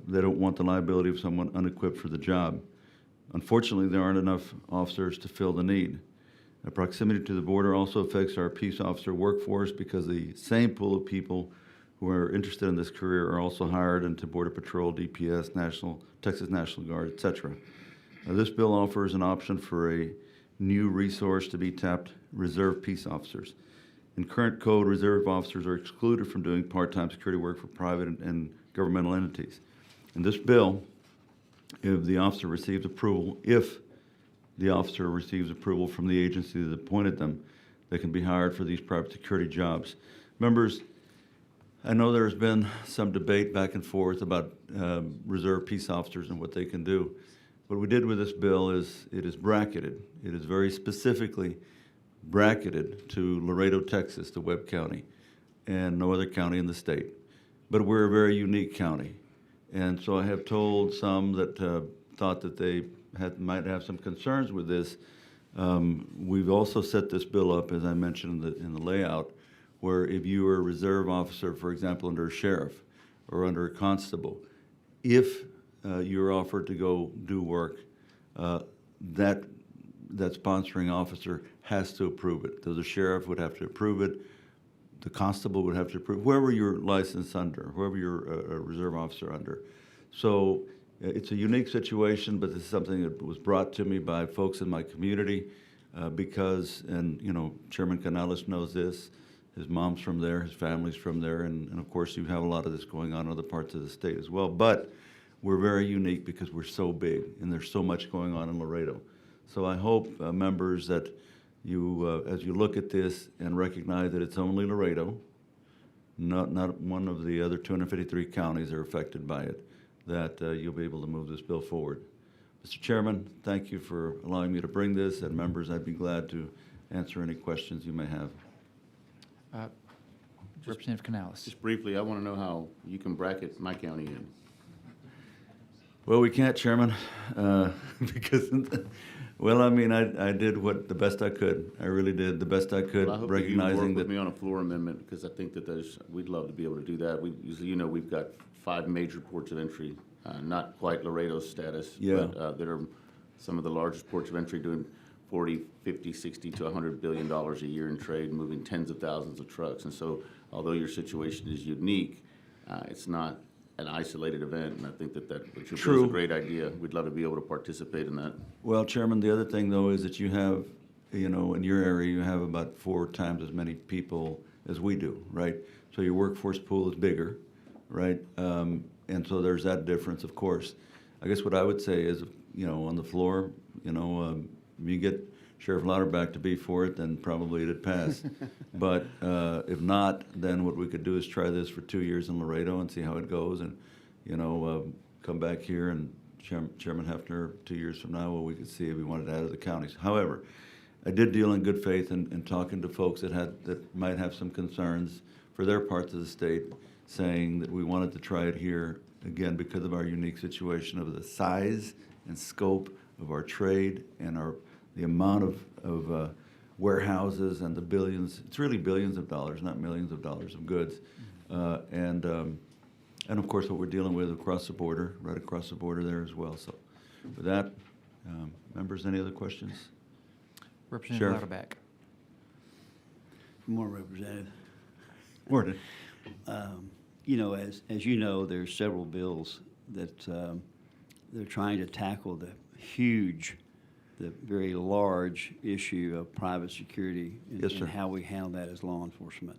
M: They don't want the liability of someone unequipped for the job. Unfortunately, there aren't enough officers to fill the need. The proximity to the border also affects our peace officer workforce because the same pool of people who are interested in this career are also hired into Border Patrol, DPS, Texas National Guard, etc. This bill offers an option for a new resource to be tapped, reserve peace officers. In current code, reserve officers are excluded from doing part-time security work for private and governmental entities. In this bill, if the officer receives approval from the agency that appointed them, they can be hired for these private security jobs. Members, I know there's been some debate back and forth about reserve peace officers and what they can do. What we did with this bill is it is bracketed. It is very specifically bracketed to Laredo, Texas, to Webb County, and no other county in the state. But we're a very unique county. And so I have told some that thought that they might have some concerns with this. We've also set this bill up, as I mentioned in the layout, where if you are a reserve officer, for example, under a sheriff or under a constable, if you're offered to go do work, that sponsoring officer has to approve it. So the sheriff would have to approve it, the constable would have to approve, whoever you're licensed under, whoever you're a reserve officer under. So it's a unique situation, but this is something that was brought to me by folks in my community because, and you know, Chairman Canales knows this, his mom's from there, his family's from there, and of course you have a lot of this going on in other parts of the state as well. But we're very unique because we're so big and there's so much going on in Laredo. So I hope, members, that you, as you look at this and recognize that it's only Laredo, not one of the other 253 counties are affected by it, that you'll be able to move this bill forward. Mr. Chairman, thank you for allowing me to bring this, and members, I'd be glad to answer any questions you may have.
A: Representative Canales.
I: Just briefly, I want to know how you can bracket my county in.
M: Well, we can't, Chairman, because, well, I mean, I did the best I could. I really did the best I could,
I: Well, I hope
M: recognizing
I: that you work
M: that.
I: with me on a floor amendment, because I think that we'd love to be able to do that. We usually, you know, we've got 5 major ports of entry, not quite Laredo's status,
M: Yeah.
I: but that are some of the largest ports of entry, doing 40, 50, 60 to $100 billion a year in trade, moving tens of thousands of trucks. And so, although your situation is unique, it's not an isolated event, and I think that what you're doing is a great idea. We'd love to be able to participate in that.
M: Well, Chairman, the other thing, though, is that you have, you know, in your area, you have about 4 times as many people as we do, right? So your workforce pool is bigger, right? And so there's that difference, of course. I guess what I would say is, you know, on the floor, you know, you get Sheriff Lauterbach to be for it, then probably it'd pass. But if not, then what we could do is try this for 2 years in Laredo and see how it goes, and you know, come back here and Chairman Hefner 2 years from now, well, we could see if we wanted to add to the counties. However, I did deal in good faith in talking to folks that might have some concerns for their parts of the state, saying that we wanted to try it here again because of our unique situation of the size and scope of our trade and the amount of warehouses and the billions. It's really billions of dollars, not millions of dollars of goods. And of course, what we're dealing with across the border, right across the border there as well. So with that, members, any other questions?
A: Representative
M: Sheriff.
A: Lauterbach.
C: More representative.
M: Morning.
C: You know, as you know, there's several bills that they're trying to tackle the huge the very large issue of private security and,
M: Yes, sir.
C: and how we handle that as law enforcement.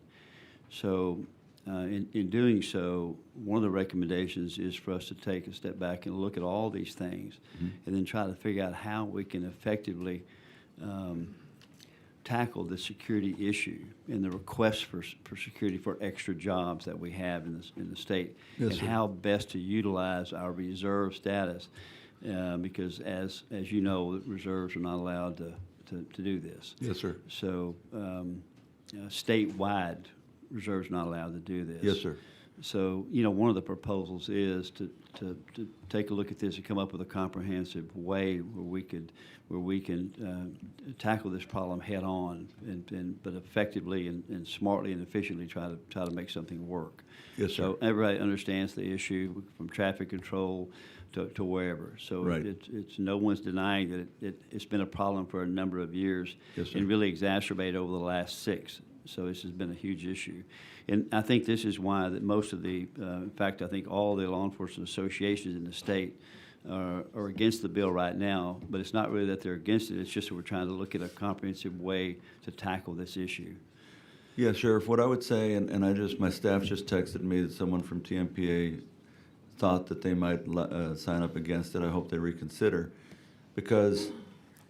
C: So in doing so, one of the recommendations is for us to take a step back and look at all these things and then try to figure out how we can effectively tackle the security issue and the request for security for extra jobs that we have in the state,
M: Yes,
C: and
M: sir.
C: how best to utilize our reserve status, because as you know, the reserves are not allowed to do this.
M: Yes, sir.
C: So statewide, reserves not allowed to do this.
M: Yes, sir.
C: So, one of the proposals is to take a look at this and come up with a comprehensive way where we can tackle this problem head on, but effectively and smartly and efficiently try to make something work.
M: Yes, sir.
C: So everybody understands the issue from traffic control to wherever. So
M: Right.
C: it's no one's denying that it's been a problem for a number of years.
M: Yes, sir.
C: And really exacerbated over the last 6. So this has been a huge issue. And I think this is why that most of the, in fact, I think all the law enforcement associations in the state are against the bill right now, but it's not really that they're against it, it's just that we're trying to look at a comprehensive way to tackle this issue.
M: Yeah, Sheriff, what I would say, and my staff just texted me that someone from TMPA thought that they might sign up against it. I hope they reconsider. Because,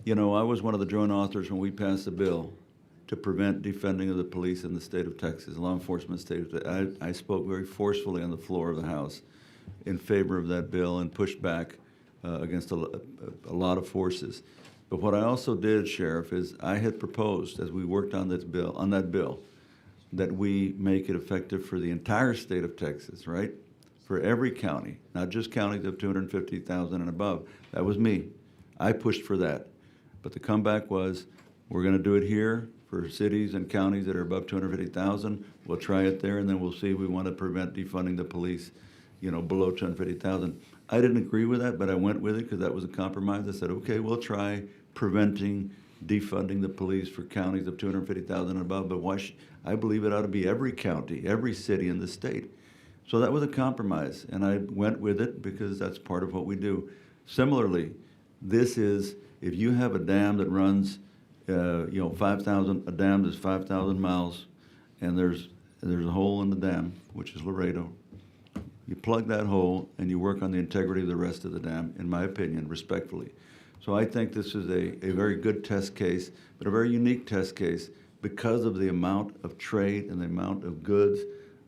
M: I was one of the joint authors when we passed the bill to prevent defunding of the police in the state of Texas, law enforcement state of Texas. I spoke very forcefully on the floor of the House in favor of that bill and pushed back against a lot of forces. But what I also did, Sheriff, is I had proposed, as we worked on that bill, that we make it effective for the entire state of Texas, right? For every county, not just counties of 250,000 and above. That was me. I pushed for that. But the comeback was, we're going to do it here for cities and counties that are above 250,000. We'll try it there, and then we'll see if we want to prevent defunding the police, below 250,000. I didn't agree with that, but I went with it because that was a compromise. I said, okay, we'll try preventing defunding the police for counties of 250,000 and above, but I believe it ought to be every county, every city in the state. So that was a compromise, and I went with it because that's part of what we do. Similarly, this is, if you have a dam that runs, 5,000, a dam that's 5,000 miles, and there's a hole in the dam, which is Laredo. You plug that hole and you work on the integrity of the rest of the dam, in my opinion, respectfully. So I think this is a very good test case, but a very unique test case because of the amount of trade and the amount of goods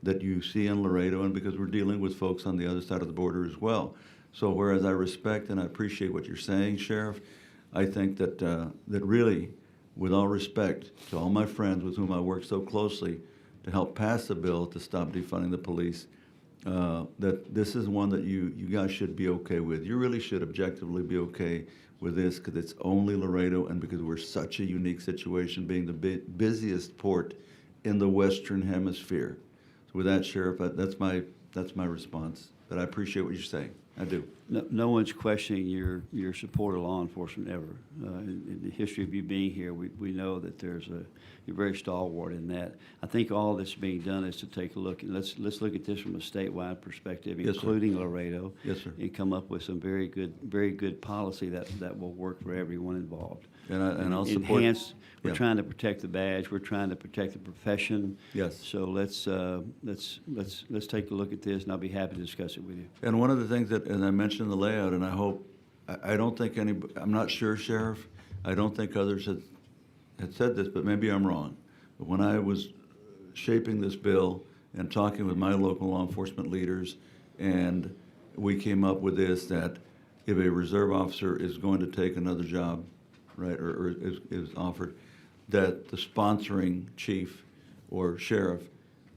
M: that you see in Laredo, and because we're dealing with folks on the other side of the border as well. So whereas I respect and I appreciate what you're saying, Sheriff, I think that that really, with all respect to all my friends with whom I work so closely to help pass the bill to stop defunding the police, that this is one that you guys should be okay with. You really should objectively be okay with this because it's only Laredo and because we're such a unique situation being the busiest port in the Western Hemisphere. So with that, Sheriff, that's my response. But I appreciate what you're saying. I do.
C: No one's questioning your support of law enforcement ever. In the history of you being here, we know that you're very stalwart in that. I think all that's being done is to take a look, and let's look at this from a statewide perspective,
M: Yes, sir.
C: including Laredo.
M: Yes, sir.
C: And come up with some very good policy that will work for everyone involved.
M: And I'll support.
C: Enhance. We're
M: Yeah.
C: trying to protect the badge. We're trying to protect the profession.
M: Yes.
C: So let's take a look at this, and I'll be happy to discuss it with you.
M: And one of the things that, as I mentioned in the layout, and I don't think I'm not sure, Sheriff, I don't think others had said this, but maybe I'm wrong. But when I was shaping this bill and talking with my local law enforcement leaders, and we came up with this, that if a reserve officer is going to take another job, right, or is offered, that the sponsoring chief or sheriff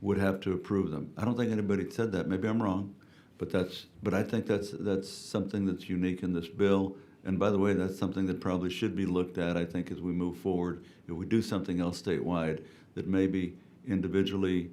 M: would have to approve them. I don't think anybody said that. Maybe I'm wrong, but I think that's something that's unique in this bill. And by the way, that's something that probably should be looked at, I think, as we move forward. If we do something else statewide, that maybe individually,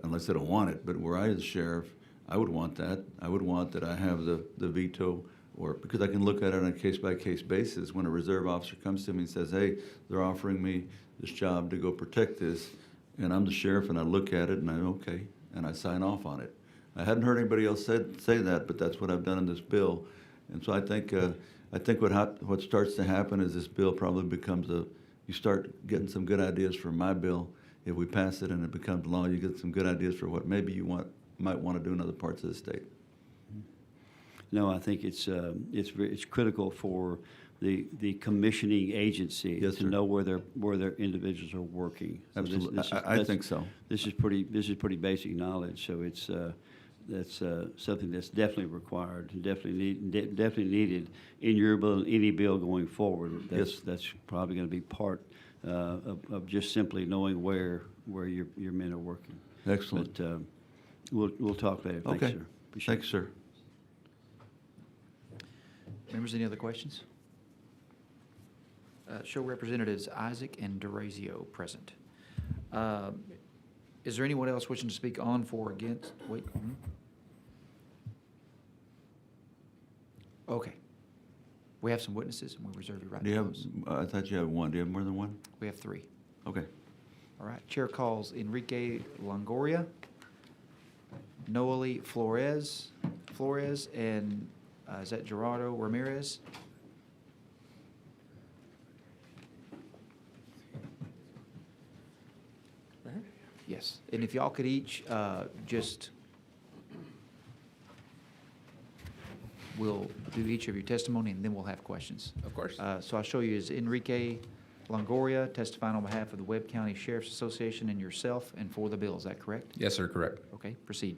M: unless I don't want it, but where I as sheriff, I would want that. I would want that I have the veto, or because I can look at it on a case-by-case basis. When a reserve officer comes to me and says, hey, they're offering me this job to go protect this, and I'm the sheriff, and I look at it, and I'm okay, and I sign off on it. I hadn't heard anybody else say that, but that's what I've done in this bill. And so I think what starts to happen is this bill probably becomes you start getting some good ideas for my bill. If we pass it and it becomes law, you get some good ideas for what maybe you might want to do in other parts of the state.
C: No, I think it's critical for the commissioning agency
M: Yes,
C: to
M: sir.
C: know where their individuals are working. So
M: Absolutely. I think so.
C: This is pretty basic knowledge. So that's something that's definitely required and definitely needed in your bill, any bill going forward. That's probably going to be part of just simply knowing where your men are working.
M: Excellent.
C: But we'll talk later. Thanks,
M: Okay.
C: sir. Appreciate
M: Thanks, sir.
A: Members, any other questions? Show Representatives Isaac and DeRazio present. Is there anyone else wishing to speak on, for, or against? Wait. Okay. We have some witnesses, and we reserve your right
M: Do you
A: to
M: have,
A: those.
M: I thought you had one. Do you have more than one?
A: We have 3.
M: Okay.
A: All right. Chair calls Enrique Longoria, Noeli Flores, and is that Gerardo Ramirez? Yes. And if y'all could each just, we'll do each of your testimony, and then we'll have questions.
N: Of course.
A: So I'll show you is Enrique Longoria testifying on behalf of the Webb County Sheriff's Association and yourself and for the bill. Is that correct?
N: Yes, sir, correct.
A: Okay, proceed.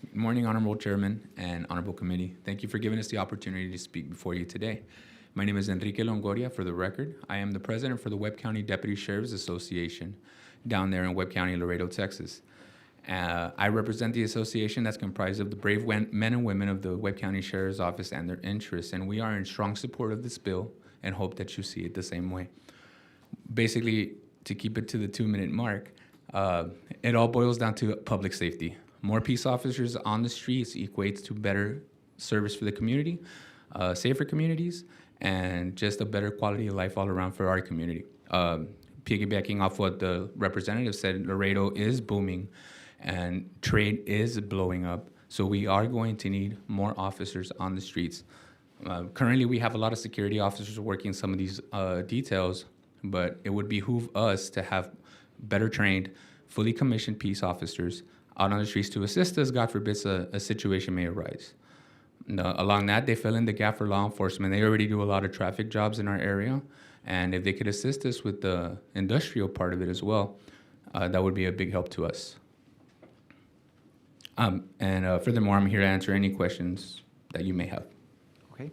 N: Good morning, Honorable Chairman and Honorable Committee. Thank you for giving us the opportunity to speak before you today. My name is Enrique Longoria, for the record. I am the president for the Webb County Deputy Sheriff's Association down there in Webb County, Laredo, Texas. I represent the association that's comprised of the brave men and women of the Webb County Sheriff's Office and their interests, and we are in strong support of this bill and hope that you see it the same way. Basically, to keep it to the 2-minute mark, it all boils down to public safety. More peace officers on the streets equates to better service for the community, safer communities, and just a better quality of life all around for our community. Piggybacking off what the representative said, Laredo is booming and trade is blowing up. So we are going to need more officers on the streets. Currently, we have a lot of security officers working some of these details, but it would behoove us to have better trained, fully commissioned peace officers out on the streets to assist us, God forbid, a situation may arise. Along that, they fill in the gap for law enforcement. They already do a lot of traffic jobs in our area, and if they could assist us with the industrial part of it as well, that would be a big help to us. Furthermore, I'm here to answer any questions that you may have.
A: Okay.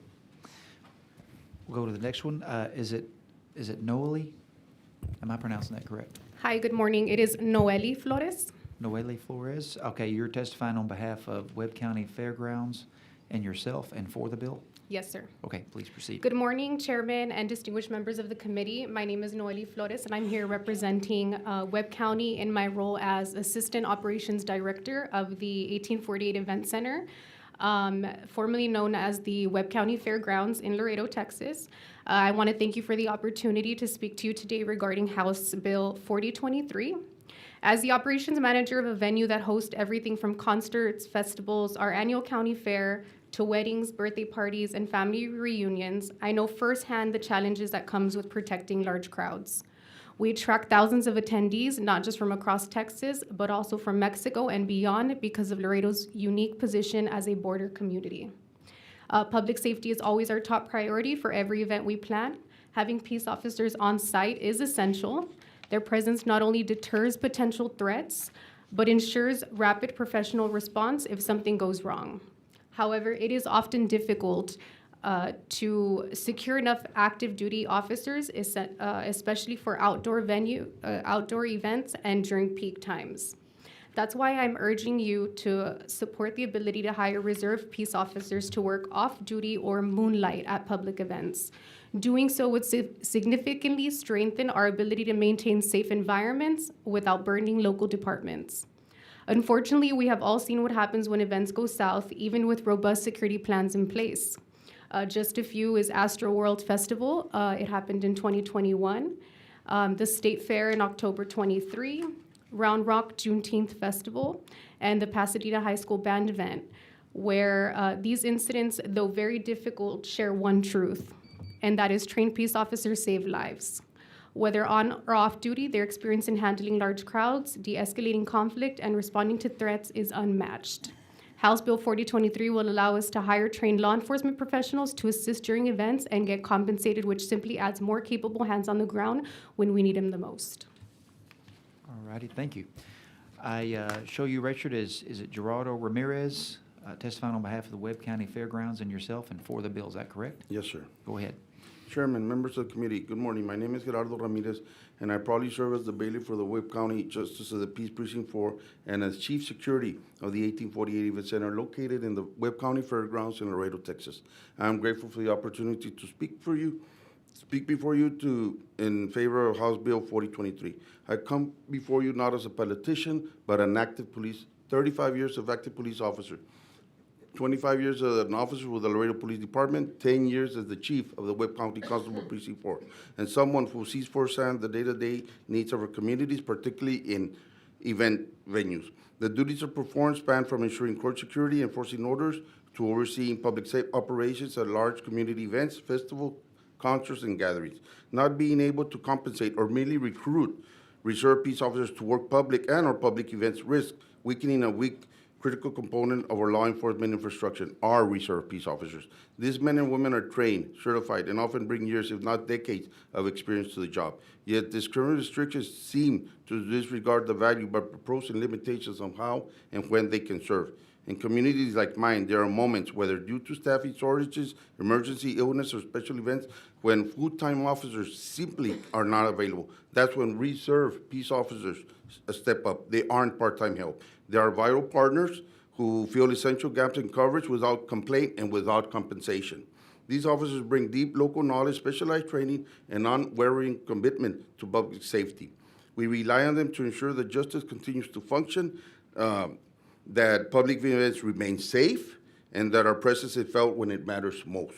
A: We'll go to the next one. Is it Noeli? Am I pronouncing that correct?
O: Hi, good morning. It is Noeli Flores.
A: Noeli Flores? Okay, you're testifying on behalf of Webb County Fairgrounds and yourself and for the bill?
O: Yes, sir.
A: Okay, please proceed.
O: Good morning, Chairman and distinguished members of the committee. My name is Noeli Flores, and I'm here representing Webb County in my role as Assistant Operations Director of the 1848 Event Center, formerly known as the Webb County Fairgrounds in Laredo, Texas. I want to thank you for the opportunity to speak to you today regarding House Bill 4023. As the operations manager of a venue that hosts everything from concerts, festivals, our annual county fair, to weddings, birthday parties, and family reunions, I know firsthand the challenges that comes with protecting large crowds. We attract thousands of attendees, not just from across Texas, but also from Mexico and beyond because of Laredo's unique position as a border community. Public safety is always our top priority for every event we plan. Having peace officers on site is essential. Their presence not only deters potential threats, but ensures rapid professional response if something goes wrong. However, it is often difficult to secure enough active duty officers, especially for outdoor events and during peak times. That's why I'm urging you to support the ability to hire reserve peace officers to work off-duty or moonlight at public events. Doing so would significantly strengthen our ability to maintain safe environments without burdening local departments. Unfortunately, we have all seen what happens when events go south, even with robust security plans in place. Just a few is Astro World Festival. It happened in 2021. The State Fair in October 23, Round Rock Juneteenth Festival, and the Pasadena High School Band event. where these incidents, though very difficult, share one truth, and that is trained peace officers save lives. Whether on or off duty, their experience in handling large crowds, de-escalating conflict, and responding to threats is unmatched. House Bill 4023 will allow us to hire trained law enforcement professionals to assist during events and get compensated, which simply adds more capable hands on the ground when we need them the most.
A: All righty, thank you. I show you, Richard, is it Gerardo Ramirez testifying on behalf of the Webb County Fairgrounds and yourself and for the bill, is that correct?
B: Yes, sir.
A: Go ahead.
B: Chairman, members of the committee, good morning. My name is Gerardo Ramirez, and I proudly serve as the bailiff for the Webb County Justice of the Peace Precinct 4 and as Chief Security of the 1848 Event Center located in the Webb County Fairgrounds in Laredo, Texas. I am grateful for the opportunity to speak before you in favor of House Bill 4023. I come before you not as a politician, but an active police, 35 years of active police officer. 25 years as an officer with the Laredo Police Department, 10 years as the chief of the Webb County Constable Precinct 4, and someone who sees firsthand the day-to-day needs of our communities, particularly in event venues. The duties of performance span from ensuring court security, enforcing orders, to overseeing public safety operations at large community events, festivals, concerts, and gatherings. Not being able to compensate or merely recruit reserve peace officers to work public and or public events risk weakening a weak critical component of our law enforcement infrastructure, our reserve peace officers. These men and women are trained, certified, and often bring years, if not decades, of experience to the job. Yet these current restrictions seem to disregard the value by proposing limitations on how and when they can serve. In communities like mine, there are moments, whether due to staffing shortages, emergency illness, or special events, when full-time officers simply are not available. That's when reserve peace officers step up. They aren't part-time help. They are vital partners who fill essential gaps in coverage without complaint and without compensation. These officers bring deep local knowledge, specialized training, and unwavering commitment to public safety. We rely on them to ensure that justice continues to function, that public events remain safe, and that our presence is felt when it matters most.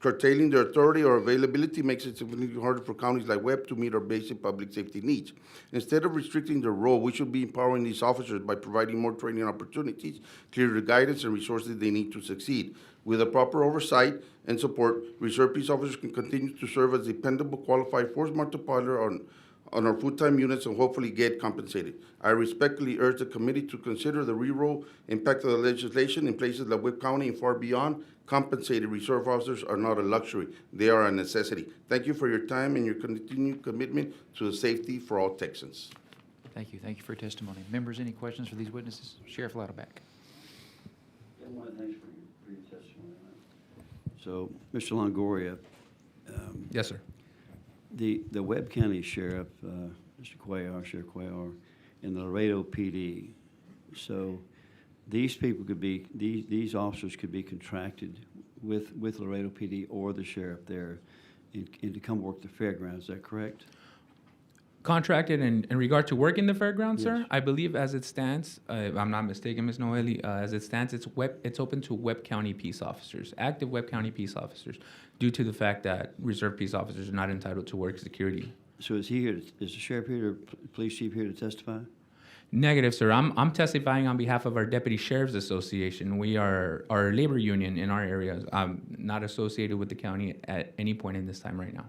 B: Curtailing their authority or availability makes it significantly harder for counties like Webb to meet our basic public safety needs. Instead of restricting their role, we should be empowering these officers by providing more training opportunities, clearer guidance, and resources they need to succeed. With the proper oversight and support, reserve peace officers can continue to serve as dependable, qualified force multiplier on our full-time units and hopefully get compensated. I respectfully urge the committee to consider the real impact of the legislation in places like Webb County and far beyond. Compensated reserve officers are not a luxury. They are a necessity. Thank you for your time and your continued commitment to the safety for all Texans.
A: Thank you. Thank you for your testimony. Members, any questions for these witnesses? Sheriff Louderback.
C: Thanks for your testimony. So, Mr. Longoria.
N: Yes, sir.
C: The Webb County Sheriff, Mr. Cuellar, Sheriff Cuellar, and the Laredo PD, so these people could be, these officers could be contracted with Laredo PD or the sheriff there and to come work the fairgrounds, is that correct?
N: Contracted in regard to work in the fairgrounds,
C: Yes.
N: sir? I believe as it stands, if I'm not mistaken, Ms. Noeli, as it stands, it's open to Webb County peace officers, active Webb County peace officers, due to the fact that reserve peace officers are not entitled to work security.
C: So is he here, is the sheriff here, or police chief here to testify?
N: Negative, sir. I'm testifying on behalf of our Deputy Sheriff's Association. We are our labor union in our area. I'm not associated with the county at any point in this time right now.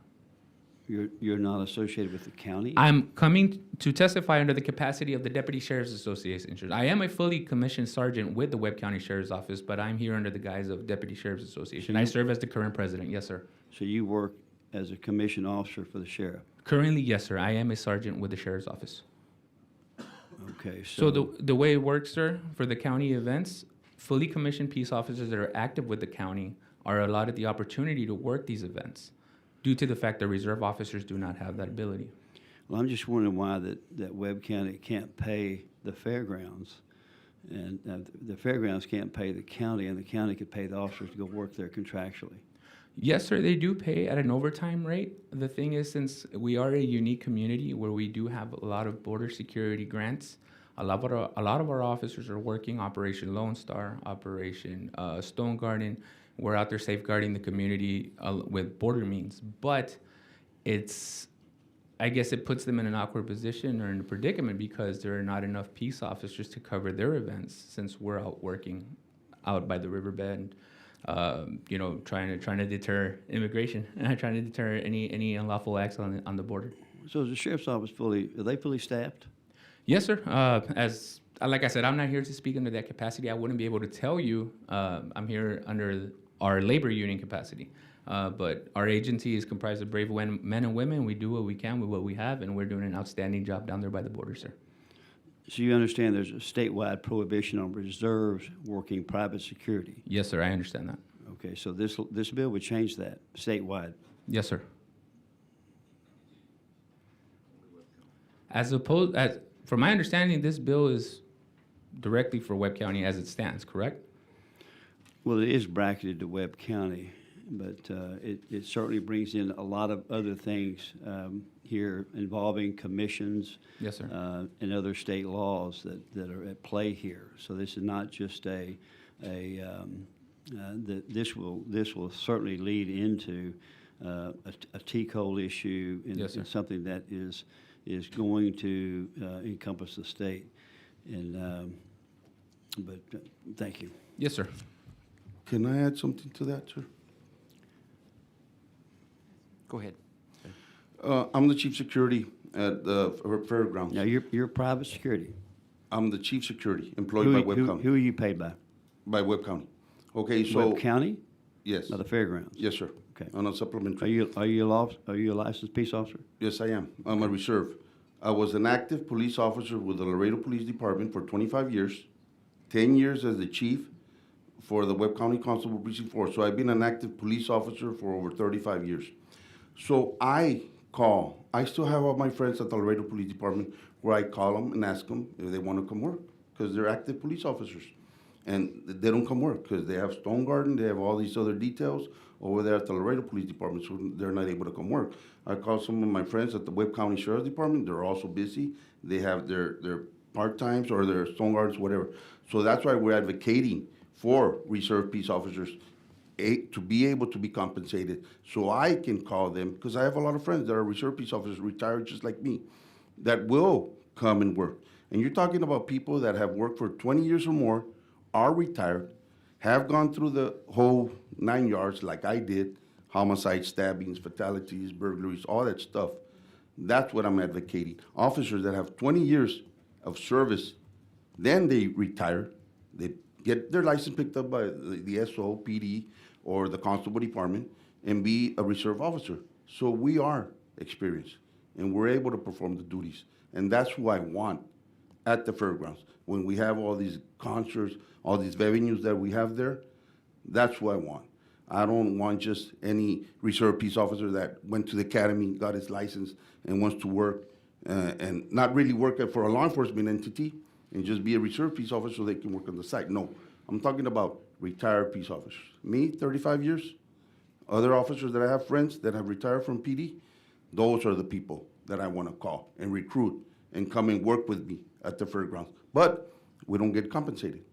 C: You're not associated with the county?
N: I'm coming to testify under the capacity of the Deputy Sheriff's Association. I am a fully commissioned sergeant with the Webb County Sheriff's Office, but I'm here under the guise of Deputy Sheriff's Association. I serve as the current president. Yes, sir.
C: So you work as a commissioned officer for the sheriff?
N: Currently, yes, sir. I am a sergeant with the Sheriff's Office.
C: Okay,
N: So the way it works, sir, for the county events, fully commissioned peace officers that are active with the county are allotted the opportunity to work these events due to the fact that reserve officers do not have that ability.
C: Well, I'm just wondering why that Webb County can't pay the fairgrounds, and the fairgrounds can't pay the county, and the county could pay the officers to go work there contractually.
N: Yes, sir, they do pay at an overtime rate. The thing is, since we are a unique community where we do have a lot of border security grants, a lot of our officers are working Operation Lone Star, Operation Stone Garden. We're out there safeguarding the community with border means. But I guess it puts them in an awkward position or in a predicament because there are not enough peace officers to cover their events since we're out working out by the riverbed, you know, trying to deter immigration and trying to deter any unlawful acts on the border.
C: So is the sheriff's office are they fully staffed?
N: Yes, sir. Like I said, I'm not here to speak under that capacity. I wouldn't be able to tell you. I'm here under our labor union capacity. But our agency is comprised of brave men and women. We do what we can with what we have, and we're doing an outstanding job down there by the border, sir.
C: So you understand there's a statewide prohibition on reserves working private security?
N: Yes, sir. I understand that.
C: Okay, so this bill would change that statewide?
N: Yes, sir. From my understanding, this bill is directly for Webb County as it stands, correct?
C: Well, it is bracketed to Webb County, but it certainly brings in a lot of other things here involving commissions.
N: Yes, sir.
C: And other state laws that are at play here. So this is not just this will certainly lead into a T-code issue and,
N: Yes, sir.
C: and something that is going to encompass the state. And but thank you.
N: Yes, sir.
B: Can I add something to that, sir?
A: Go ahead.
B: I'm the chief security at the fairgrounds.
C: Now, you're private security.
B: I'm the chief security employed by Webb County.
C: Who are you paid by?
B: By Webb County. Okay, so.
C: Webb County?
B: Yes.
C: By the fairgrounds?
B: Yes, sir.
C: Okay.
B: On a
C: Are
B: supplementary.
C: you a licensed peace officer?
B: Yes, I am. I'm a reserve. I was an active police officer with the Laredo Police Department for 25 years, 10 years as the chief for the Webb County Constable Precinct 4. So I've been an active police officer for over 35 years. So I still have all my friends at the Laredo Police Department where I call them and ask them if they want to come work because they're active police officers. And they don't come work because they have Stone Garden, they have all these other details over there at the Laredo Police Department, so they're not able to come work. I call some of my friends at the Webb County Sheriff's Department, they're also busy. They have their part-times or their Stone Gardens, whatever. So that's why we're advocating for reserve peace officers to be able to be compensated. So I can call them, because I have a lot of friends that are reserve peace officers, retired just like me, that will come and work. And you're talking about people that have worked for 20 years or more, are retired, have gone through the whole 9 yards like I did, homicides, stabbings, fatalities, burglaries, all that stuff. That's what I'm advocating. Officers that have 20 years of service, then they retire, they get their license picked up by the SO, PD, or the Constable Department, and be a reserve officer. So we are experienced, and we're able to perform the duties. And that's who I want at the fairgrounds. When we have all these concerts, all these venues that we have there, that's who I want. I don't want just any reserve peace officer that went to the academy, got his license, and wants to work and not really work for a law enforcement entity and just be a reserve peace officer so they can work on the site. No, I'm talking about retired peace officers. Me, 35 years. Other officers that I have friends that have retired from PD, those are the people that I want to call and recruit and come and work with me at the fairgrounds. But we don't get compensated.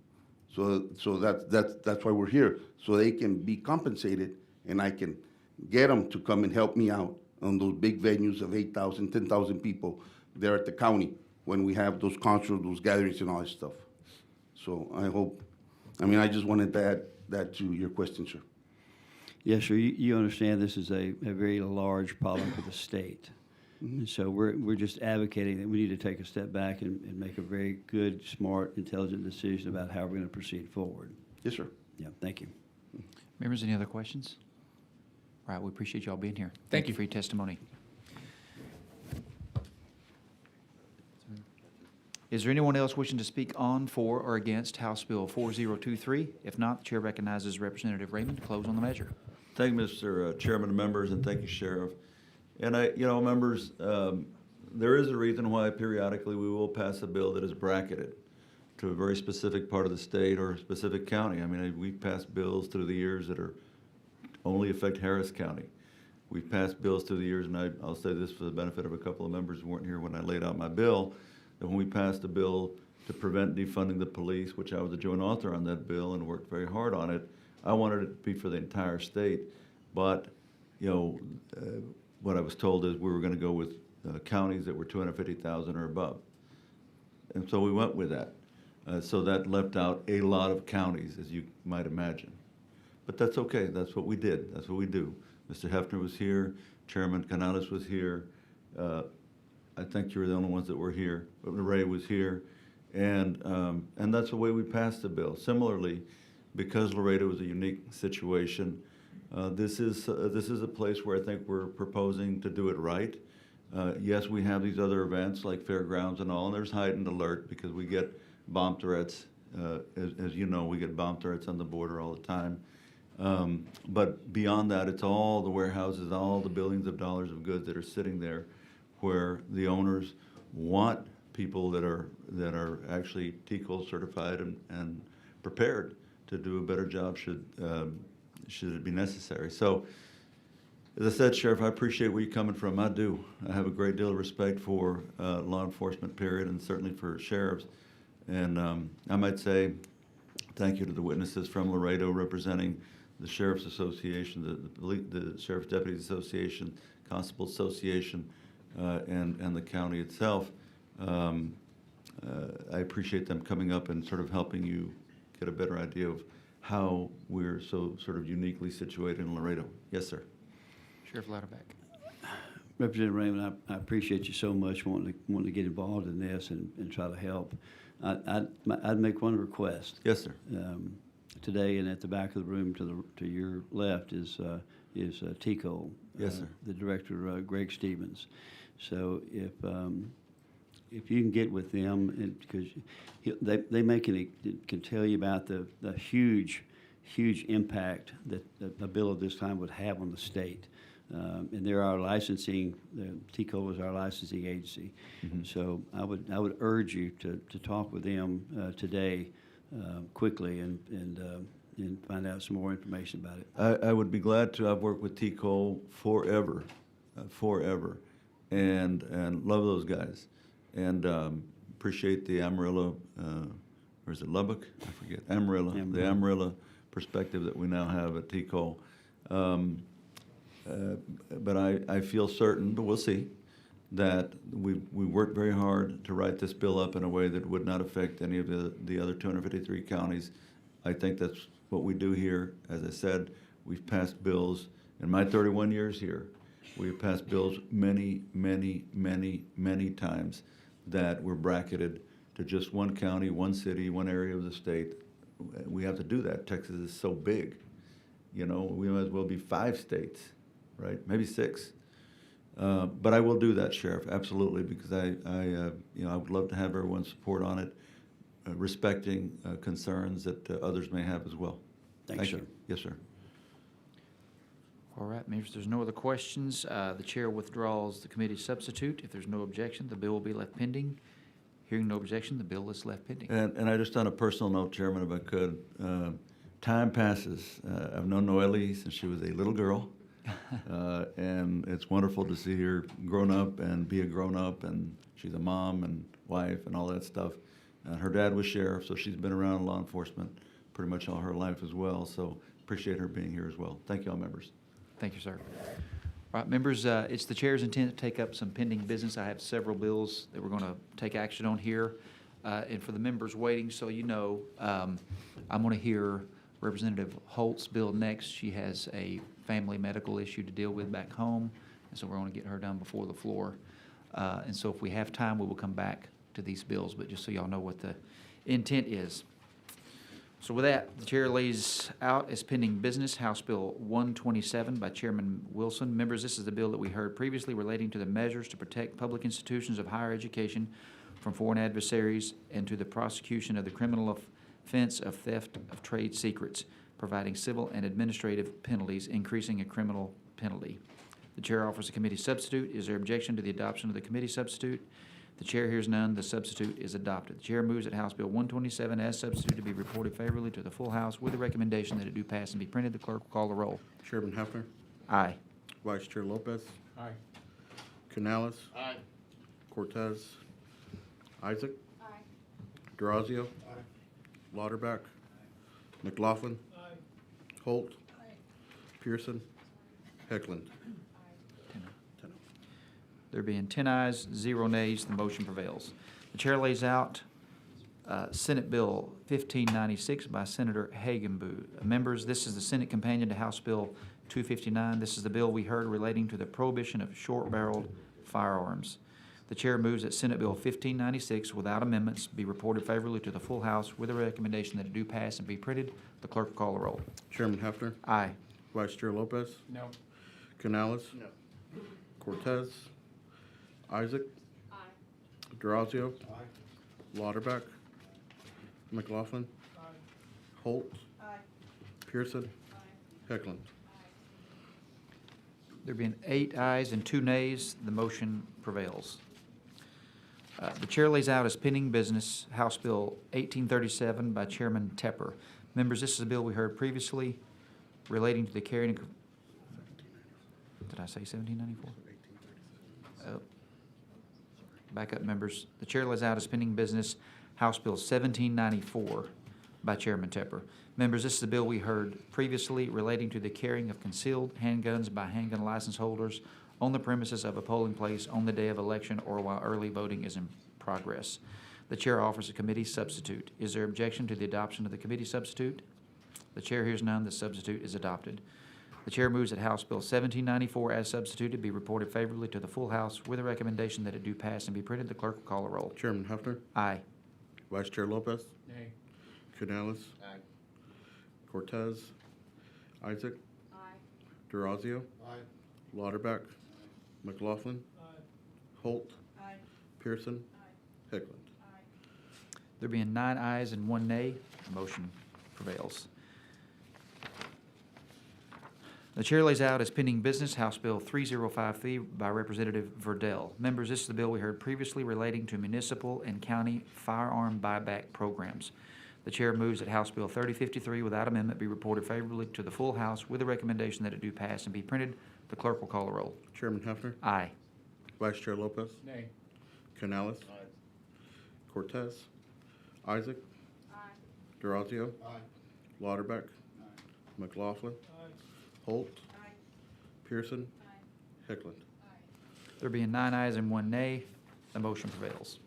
B: So that's why we're here, so they can be compensated and I can get them to come and help me out on those big venues of 8,000, 10,000 people there at the county when we have those concerts, those gatherings and all that stuff. So I just wanted to add that to your question, sir.
C: Yes, sir. You understand this is a very large problem for the state.
B: Mm-hmm.
C: And so we're just advocating that we need to take a step back and make a very good, smart, intelligent decision about how we're going to proceed forward.
B: Yes, sir.
C: Yeah, thank you.
A: Members, any other questions? All right, we appreciate y'all being here.
N: Thank you
A: for your testimony. Is there anyone else wishing to speak on, for, or against House Bill 4023? If not, the chair recognizes Representative Raymond to close on the measure.
M: Thank you, Mr. Chairman and members, and thank you, Sheriff. And members, there is a reason why periodically we will pass a bill that is bracketed to a very specific part of the state or a specific county. I mean, we've passed bills through the years that only affect Harris County. We've passed bills through the years, and I'll say this for the benefit of a couple of members who weren't here when I laid out my bill, that when we passed a bill to prevent defunding the police, which I was a joint author on that bill and worked very hard on it, I wanted it to be for the entire state. But, what I was told is we were going to go with counties that were 250,000 or above. And so we went with that. So that left out a lot of counties, as you might imagine. But that's okay. That's what we did. That's what we do. Mr. Hefner was here. Chairman Canales was here. I think you were the only ones that were here. But Ray was here. And that's the way we passed the bill. Similarly, because Laredo was a unique situation, this is a place where I think we're proposing to do it right. Yes, we have these other events like fairgrounds and all, and there's heightened alert because we get bomb threats. As you know, we get bomb threats on the border all the time. But beyond that, it's all the warehouses, all the billions of dollars of goods that are sitting there where the owners want people that are actually TCOL certified and prepared to do a better job should it be necessary. So, as I said, Sheriff, I appreciate where you're coming from. I do. I have a great deal of respect for law enforcement, period, and certainly for sheriffs. And I might say thank you to the witnesses from Laredo representing the Sheriff's Association, the Sheriff's Deputies Association, Constable Association, and the county itself. I appreciate them coming up and sort of helping you get a better idea of how we're so sort of uniquely situated in Laredo. Yes, sir.
A: Sheriff Louderback.
C: Representative Raymond, I appreciate you so much wanting to get involved in this and try to help. I'd make one request.
M: Yes, sir.
C: Today and at the back of the room to your left is TCO.
M: Yes, sir.
C: The director, Greg Stevens. So if you can get with them, because they can tell you about the huge impact that a bill of this time would have on the state. And they're our licensing, TCO is our licensing agency.
M: Mm-hmm.
C: So I would urge you to talk with them today quickly and find out some more information about it.
M: I would be glad to. I've worked with TCO forever, and love those guys. And appreciate the Amarillo, or is it Lubbock? I forget. Amarillo. The Amarillo perspective that we now have at TCO. But I feel certain, but we'll see, that we worked very hard to write this bill up in a way that would not affect any of the other 253 counties. I think that's what we do here. As I said, we've passed bills in my 31 years here. We've passed bills many, many, many, many times that were bracketed to just one county, one city, one area of the state. We have to do that. Texas is so big. You know, we might as well be 5 states, right? Maybe 6. But I will do that, Sheriff, absolutely, because I would love to have everyone's support on it, respecting concerns that others may have as well.
C: Thanks, sir.
M: Yes, sir.
A: All right, if there's no other questions, the chair withdraws the committee substitute. If there's no objection, the bill will be left pending. Hearing no objection, the bill is left pending.
M: And I just on a personal note, Chairman, if I could, time passes. I've known Noelle since she was a little girl, and it's wonderful to see her grown up and be a grown up, and she's a mom and wife and all that stuff. Her dad was sheriff, so she's been around law enforcement pretty much all her life as well. So appreciate her being here as well. Thank you all, members.
A: Thank you, sir. All right, members, it's the chair's intent to take up some pending business. I have several bills that we're going to take action on here. And for the members waiting, so you know, I'm going to hear Representative Holt's bill next. She has a family medical issue to deal with back home, and so we're going to get her done before the floor. And so if we have time, we will come back to these bills, but just so y'all know what the intent is. So with that, the chair lays out as pending business House Bill 127 by Chairman Wilson. Members, this is the bill that we heard previously relating to the measures to protect public institutions of higher education from foreign adversaries and to the prosecution of the criminal offense of theft of trade secrets, providing civil and administrative penalties, increasing a criminal penalty. The chair offers a committee substitute. Is there objection to the adoption of the committee substitute? The chair hears none. The substitute is adopted. The chair moves that House Bill 127 as substitute to be reported favorably to the full House with the recommendation that it do pass and be printed. The clerk will call the roll.
B: Chairman Hefner,
A: Aye.
B: Vice Chair Lopez,
F: Aye.
B: Canales,
I: Aye.
B: Cortez, Isaac, Durazio, Lauterbach, McLaughlin, Holt, Pearson, Heckland.
A: There being 10 ayes, 0 nays, the motion prevails. The chair lays out Senate Bill 1596 by Senator Hagenbu. Members, this is the Senate companion to House Bill 259. This is the bill we heard relating to the prohibition of short-barreled firearms. The chair moves that Senate Bill 1596, without amendments, be reported favorably to the full House with a recommendation that it do pass and be printed. The clerk will call the roll.
B: Chairman Hefner,
A: Aye.
B: Vice Chair Lopez,
F: No.
B: Canales.
J: No.
B: Cortez. Isaac. Durazio. Lauterbach. McLaughlin. Holt. Pearson. Heckland.
A: There being 8 ayes and 2 nays, the motion prevails. The chair lays out as pending business House Bill 1837 by Chairman Tepper. Members, this is a bill we heard previously relating to the carrying. Did I say 1794? Oh. Back up, members. The chair lays out as pending business House Bill 1794 by Chairman Tepper. Members, this is a bill we heard previously relating to the carrying of concealed handguns by handgun license holders on the premises of a polling place on the day of election or while early voting is in progress. The chair offers a committee substitute. Is there objection to the adoption of the committee substitute? The chair hears none. The substitute is adopted. The chair moves that House Bill 1794 as substituted be reported favorably to the full House with a recommendation that it do pass and be printed. The clerk will call a roll.
B: Chairman Hefner,
A: Aye.
B: Vice Chair Lopez,
F: Nay.
B: Canales. Cortez. Isaac. Durazio. Lauterbach. McLaughlin. Holt. Pearson. Heckland.
A: There being 9 ayes and 1 nay, the motion prevails. The chair lays out as pending business House Bill 3053 by Representative Verdell. Members, this is the bill we heard previously relating to municipal and county firearm buyback programs. The chair moves that House Bill 3053 without amendment be reported favorably to the full House with a recommendation that it do pass and be printed. The clerk will call the roll.
B: Chairman Hefner,
A: Aye.
B: Vice Chair Lopez,
F: Nay.
B: Canales. Cortez. Isaac. Durazio. Lauterbach. McLaughlin. Holt. Pearson. Heckland.
A: There being 9 ayes and 1 nay, the motion prevails.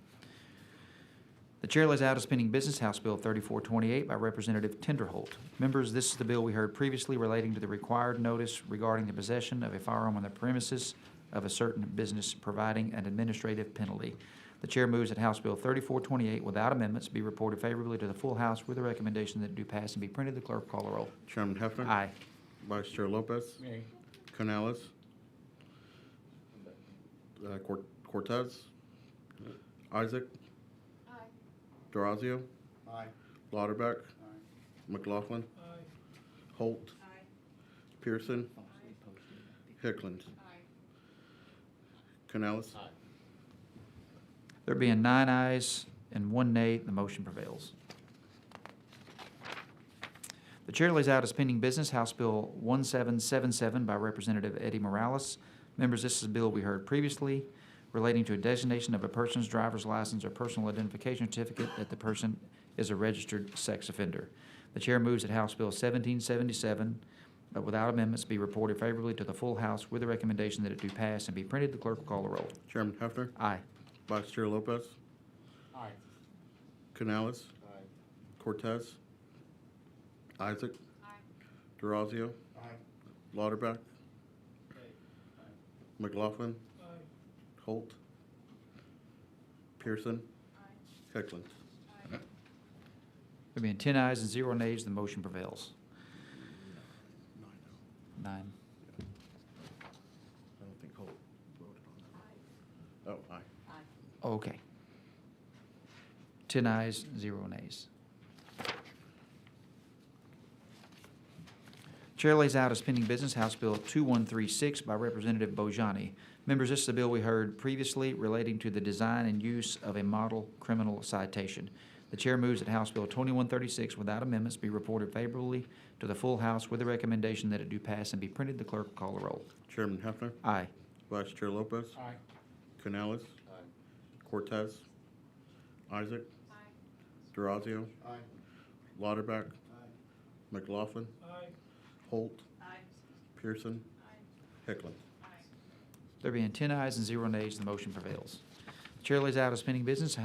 A: The chair lays out as pending business House Bill 3428 by Representative Tinderholt. Members, this is the bill we heard previously relating to the required notice regarding the possession of a firearm on the premises of a certain business providing an administrative penalty. The chair moves that House Bill 3428 without amendments be reported favorably to the full House with a recommendation that it do pass and be printed. The clerk will call the roll.
B: Chairman Hefner.
A: Aye.
B: Vice Chair Lopez,
F: Nay.
B: Canales. Cortez. Isaac. Durazio. Lauterbach. McLaughlin. Holt. Pearson. Heckland. Canales.
A: There being 9 ayes and 1 nay, the motion prevails. The chair lays out as pending business House Bill 1777 by Representative Eddie Morales. Members, this is a bill we heard previously relating to a designation of a person's driver's license or personal identification certificate that the person is a registered sex offender. The chair moves that House Bill 1777, but without amendments, be reported favorably to the full House with a recommendation that it do pass and be printed. The clerk will call the roll.
B: Chairman Hefner,
A: Aye.
B: Vice Chair Lopez,
F: Aye.
B: Canales. Cortez. Isaac. Durazio. Lauterbach. McLaughlin. Holt. Pearson. Heckland.
A: There being 10 ayes and 0 nays, the motion prevails. 9.
B: I don't think Holt voted on that. Oh, aye.
A: Okay. 10 ayes, 0 nays. Chair lays out as pending business House Bill 2136 by Representative Bojani. Members, this is a bill we heard previously relating to the design and use of a model criminal citation. The chair moves that House Bill 2136 without amendments be reported favorably to the full House with a recommendation that it do pass and be printed. The clerk will call the roll.
B: Chairman Hefner,
A: Aye.
B: Vice Chair Lopez,
F: Aye.
B: Canales. Cortez. Isaac. Durazio. Lauterbach. McLaughlin. Holt. Pearson. Heckland.
A: There being 10 ayes and 0 nays, the motion prevails. Chair lays out as pending business,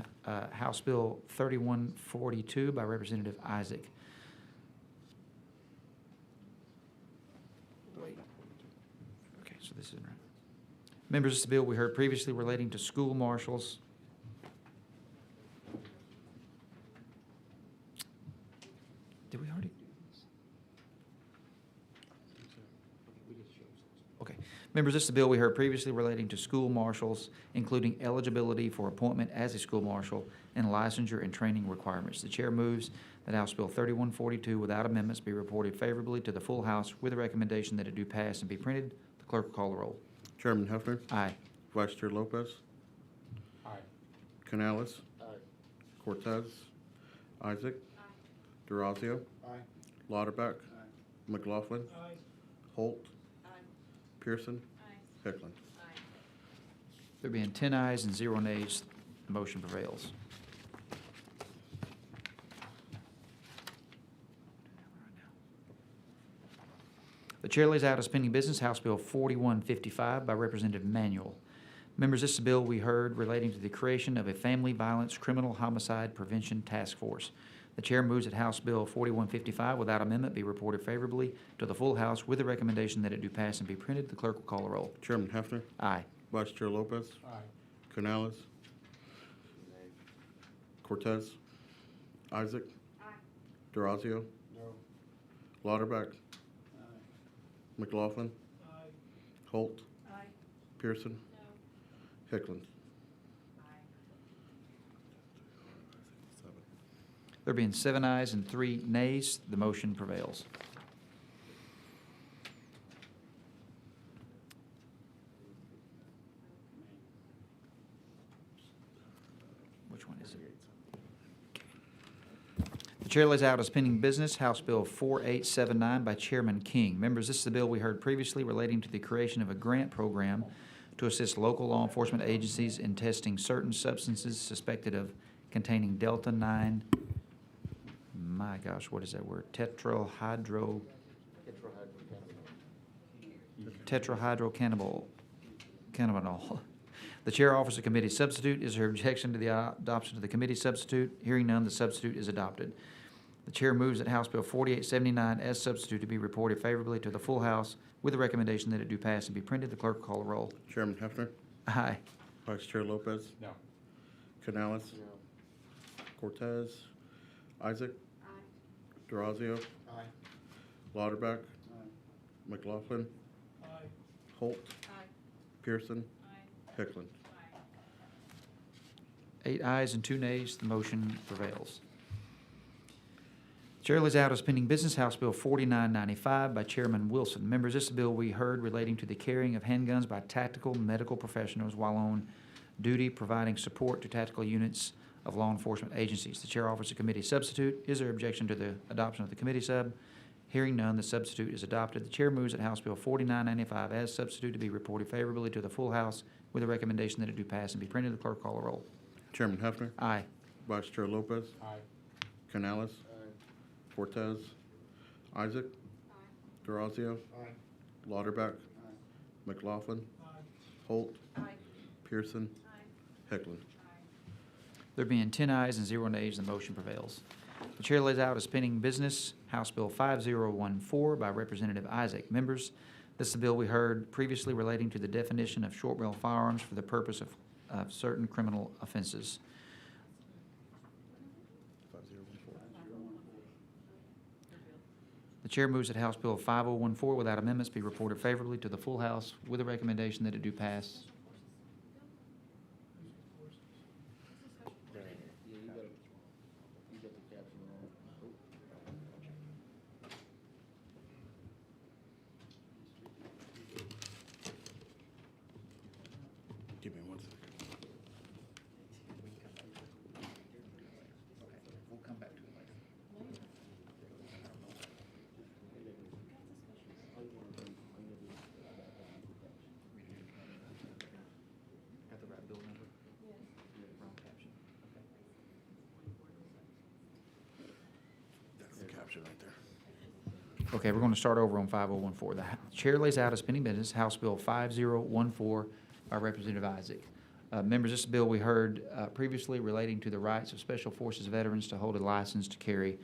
A: House Bill 3142 by Representative Isaac. Wait. Okay, so this isn't right. Members, this is a bill we heard previously relating to school marshals. Did we already? Okay. Members, this is a bill we heard previously relating to school marshals, including eligibility for appointment as a school marshal and licensure and training requirements. The chair moves that House Bill 3142 without amendments be reported favorably to the full House with a recommendation that it do pass and be printed. The clerk will call the roll.
B: Chairman Hefner,
A: Aye.
B: Vice Chair Lopez,
F: Aye.
B: Canales, Cortez, Isaac, Durazio, Lauterbach, McLaughlin, Holt, Pearson, Hicklin.
A: There being 10 ayes and 0 nays, the motion prevails. The chair lays out as pending business House Bill 4155 by Representative Manuel. Members, this is a bill we heard relating to the creation of a Family Violence Criminal Homicide Prevention Task Force. The chair moves that House Bill 4155 without amendment be reported favorably to the full House with a recommendation that it do pass and be printed. The clerk will call the roll.
B: Chairman Hefner,
A: Aye.
B: Vice Chair Lopez,
F: Aye.
B: Canales, Cortez, Isaac, Durazio, Lauterbach, McLaughlin, Holt, Pearson, Hicklin.
A: There being 7 ayes and 3 nays, the motion prevails. Which one is it? The chair lays out as pending business House Bill 4879 by Chairman King. Members, this is the bill we heard previously relating to the creation of a grant program to assist local law enforcement agencies in testing certain substances suspected of containing Delta-9, my gosh, what is that word? Tetrahydrocannabinol. The chair offers a committee substitute. Is there objection to the adoption of the committee substitute? Hearing none, the substitute is adopted. The chair moves that House Bill 4879 as substitute to be reported favorably to the full House with a recommendation that it do pass and be printed. The clerk will call the roll.
B: Chairman Hefner,
A: Aye.
B: Vice Chair Lopez,
F: No.
B: Canales, Cortez, Isaac, Durazio, Lauterbach, McLaughlin, Holt, Pearson, Hicklin.
A: 8 ayes and 2 nays, the motion prevails. Chair lays out as pending business House Bill 4995 by Chairman Wilson. Members, this is a bill we heard relating to the carrying of handguns by tactical medical professionals while on duty, providing support to tactical units of law enforcement agencies. The chair offers a committee substitute. Is there objection to the adoption of the committee sub? Hearing none, the substitute is adopted. The chair moves that House Bill 4995 as substitute to be reported favorably to the full House with a recommendation that it do pass and be printed. The clerk call the roll.
B: Chairman Hefner,
A: Aye.
B: Vice Chair Lopez,
F: Aye.
B: Canales, Cortez, Isaac, Durazio, Lauterbach, McLaughlin, Holt, Pearson, Hicklin.
A: There being 10 ayes and 0 nays, the motion prevails. The chair lays out as pending business House Bill 5014 by Representative Isaac. Members, this is a bill we heard previously relating to the definition of short-barrel firearms for the purpose of certain criminal offenses. The chair moves that House Bill 5014 without amendments be reported favorably to the full House with a recommendation that it do pass.
B: Give me 1 second.
A: We'll come back to it later. Got the right bill number? Wrong caption.
B: That's the caption right there.
A: Okay, we're going to start over on 5014. The chair lays out as pending business House Bill 5014 by Representative Isaac. Members, this bill we heard previously relating to the rights of Special Forces veterans to hold a license to carry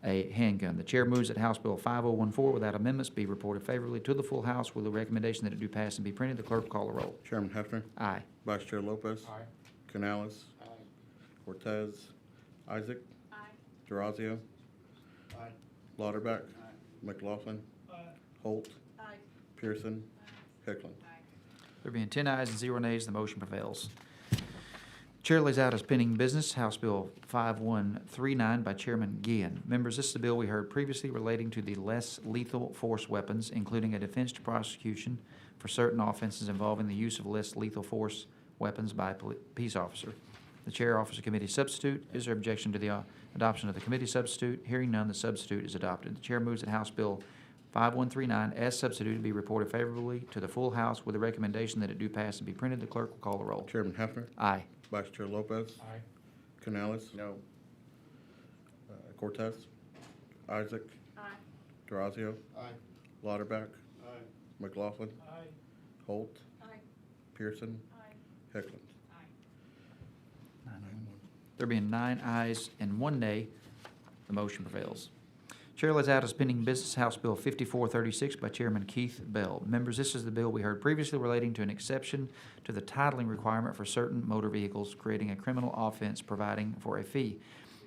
A: a handgun. The chair moves that House Bill 5014 without amendments be reported favorably to the full House with a recommendation that it do pass and be printed. The clerk will call the roll.
B: Chairman Hefner,
A: Aye.
B: Vice Chair Lopez.
F: Aye.
B: Canales. Cortez. Isaac. Durazio. Lauterbach. McLaughlin. Holt. Pearson. Hicklin.
A: There being 10 ayes and 0 nays, the motion prevails. Chair lays out as pending business House Bill 5139 by Chairman Guillen. Members, this is the bill we heard previously relating to the less lethal force weapons, including a defense to prosecution for certain offenses involving the use of less lethal force weapons by a peace officer. The chair offers a committee substitute. Is there objection to the adoption of the committee substitute? Hearing none, the substitute is adopted. The chair moves that House Bill 5139 as substituted be reported favorably to the full House with a recommendation that it do pass and be printed. The clerk will call the roll.
B: Chairman Hefner,
A: Aye.
B: Vice Chair Lopez.
F: Aye.
B: Canales.
I: No.
B: Cortez. Isaac. Durazio. Lauterbach. McLaughlin. Holt. Pearson. Hicklin.
A: There being 9 ayes and 1 nay, the motion prevails. Chair lays out as pending business House Bill 5436 by Chairman Keith Bell. Members, this is the bill we heard previously relating to an exception to the titling requirement for certain motor vehicles, creating a criminal offense providing for a fee.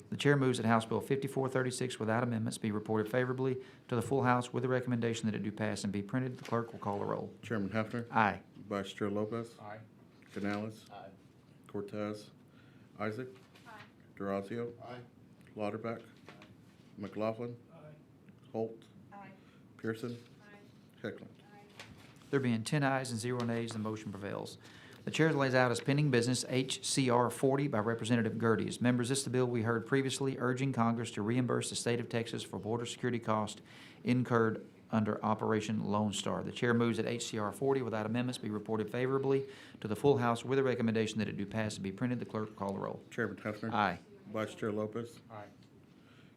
A: The chair moves that House Bill 5436 without amendments be reported favorably to the full House with a recommendation that it do pass and be printed. The clerk will call the roll.
B: Chairman Hefner,
A: Aye.
B: Vice Chair Lopez.
F: Aye.
B: Canales. Cortez. Isaac. Durazio. Lauterbach. McLaughlin. Holt. Pearson. Hicklin.
A: There being 10 ayes and 0 nays, the motion prevails. The chair lays out as pending business HCR 40 by Representative Gerdes. Members, this is the bill we heard previously urging Congress to reimburse the state of Texas for border security costs incurred under Operation Lone Star. The chair moves that HCR 40 without amendments be reported favorably to the full House with a recommendation that it do pass and be printed. The clerk will call the roll.
B: Chairman Hefner.
A: Aye.
B: Vice Chair Lopez.
F: Aye.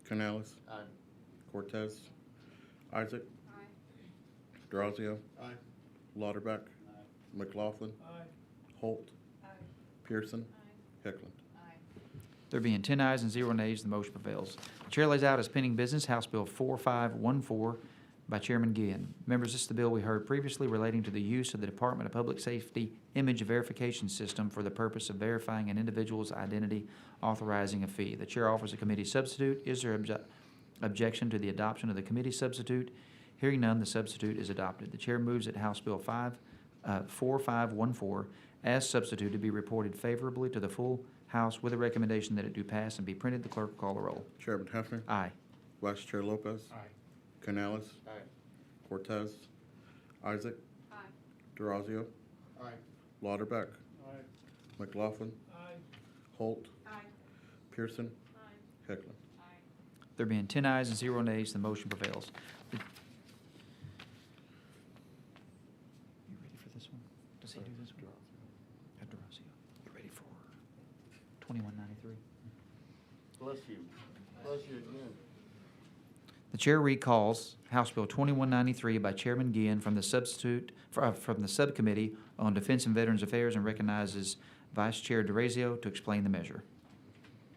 B: Canales. Cortez. Isaac. Durazio. Lauterbach. McLaughlin. Holt. Pearson. Hicklin.
A: There being 10 ayes and 0 nays, the motion prevails. The chair lays out as pending business House Bill 4514 by Chairman Guillen. Members, this is the bill we heard previously relating to the use of the Department of Public Safety image verification system for the purpose of verifying an individual's identity, authorizing a fee. The chair offers a committee substitute. Is there objection to the adoption of the committee substitute? Hearing none, the substitute is adopted. The chair moves that House Bill 4514 as substituted be reported favorably to the full House with a recommendation that it do pass and be printed. The clerk will call the roll.
B: Chairman Hefner.
A: Aye.
B: Vice Chair Lopez.
F: Aye.
B: Canales. Cortez. Isaac. Durazio. Lauterbach. McLaughlin. Holt. Pearson. Hicklin.
A: There being 10 ayes and 0 nays, the motion prevails. You ready for this one? Does he do this one? Durazio. You ready for 2193?
I: Bless you. Bless you again.
A: The chair recalls House Bill 2193 by Chairman Guillen from the Subcommittee on Defense and Veterans Affairs and recognizes Vice Chair Durazio to explain the measure.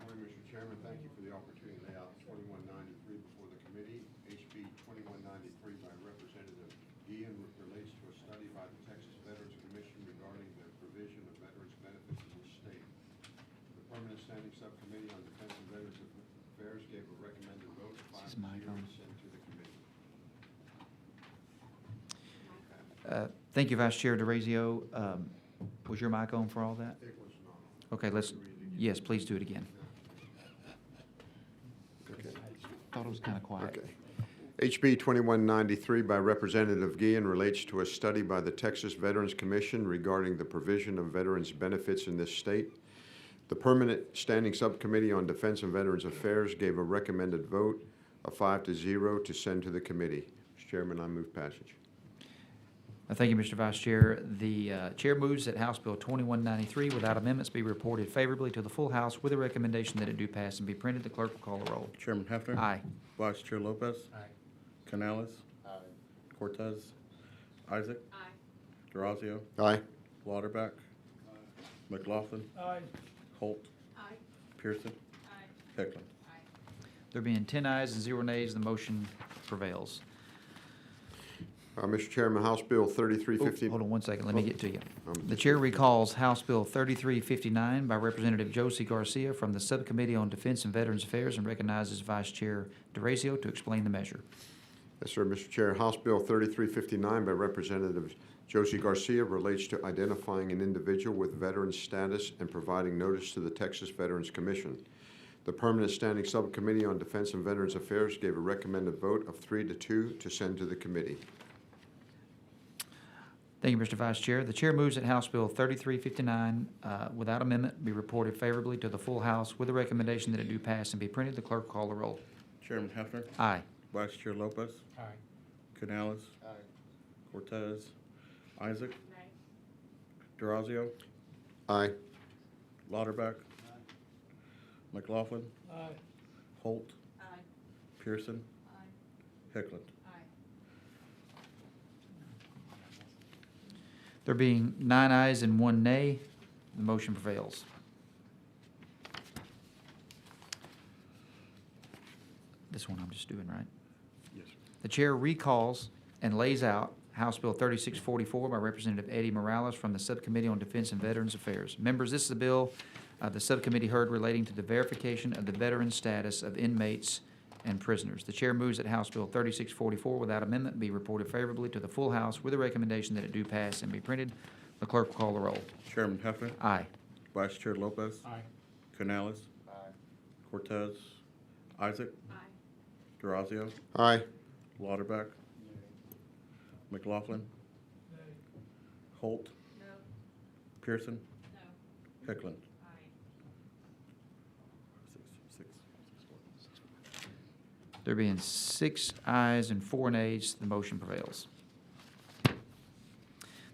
P: Morning, Mr. Chairman. Thank you for the opportunity to lay out 2193 before the committee. HB 2193 by Representative Guillen relates to a study by the Texas Veterans Commission regarding the provision of veterans benefits in the state. The Permanent Standing Subcommittee on Defense and Veterans Affairs gave a recommended vote of 5-0 to send to the committee.
A: Thank you, Vice Chair Durazio. Was your mic on for all that?
P: It was not.
A: Okay, yes, please do it again.
P: Okay.
A: Thought it was kind of quiet.
P: Okay. HB 2193 by Representative Guillen relates to a study by the Texas Veterans Commission regarding the provision of veterans benefits in this state. The Permanent Standing Subcommittee on Defense and Veterans Affairs gave a recommended vote of 5-0 to send to the committee. Mr. Chairman, I move passage.
A: Thank you, Mr. Vice Chair. The chair moves that House Bill 2193 without amendments be reported favorably to the full House with a recommendation that it do pass and be printed. The clerk will call the roll.
B: Chairman Hefner.
A: Aye.
B: Vice Chair Lopez.
F: Aye.
B: Canales. Cortez. Isaac. Durazio.
P: Aye.
B: Lauterbach. McLaughlin.
E: Aye.
B: Holt.
E: Aye.
B: Pearson. Hicklin.
A: There being 10 ayes and 0 nays, the motion prevails.
P: Mr. Chairman, House Bill
A: Oh,
P: 3350.
A: hold on one second, let me get to you.
P: I'm
A: The chair recalls House Bill 3359 by Representative Josie Garcia from the Subcommittee on Defense and Veterans Affairs and recognizes Vice Chair DeRazio to explain the measure.
P: Yes, sir, Mr. Chair. House Bill 3359 by Representative Josie Garcia relates to identifying an individual with veteran status and providing notice to the Texas Veterans Commission. The Permanent Standing Subcommittee on Defense and Veterans Affairs gave a recommended vote of 3-2 to send to the committee.
A: Thank you, Mr. Vice Chair. The chair moves that House Bill 3359, without amendment, be reported favorably to the full House with a recommendation that it do pass and be printed. The clerk will call the roll.
B: Chairman Hefner.
A: Aye.
B: Vice Chair Lopez.
F: Aye.
B: Canales. Cortez. Isaac. Durazio.
P: Aye.
B: Lauterbach. McLaughlin.
E: Aye.
B: Holt.
E: Aye.
B: Pearson. Hicklin.
A: There being 9 ayes and 1 nay, the motion prevails. This one I'm just doing, right?
B: Yes, sir.
A: The chair recalls and lays out House Bill 3644 by Representative Eddie Morales from the Subcommittee on Defense and Veterans Affairs. Members, this is a bill the subcommittee heard relating to the verification of the veteran status of inmates and prisoners. The chair moves that House Bill 3644 without amendment be reported favorably to the full House with a recommendation that it do pass and be printed. The clerk will call the roll.
B: Chairman Hefner.
A: Aye.
B: Vice Chair Lopez.
F: Aye.
B: Canales. Cortez. Isaac. Durazio.
P: Aye.
B: Lauterbach. McLaughlin. Holt. Pearson. Hicklin.
A: There being 6 ayes and 4 nays, the motion prevails.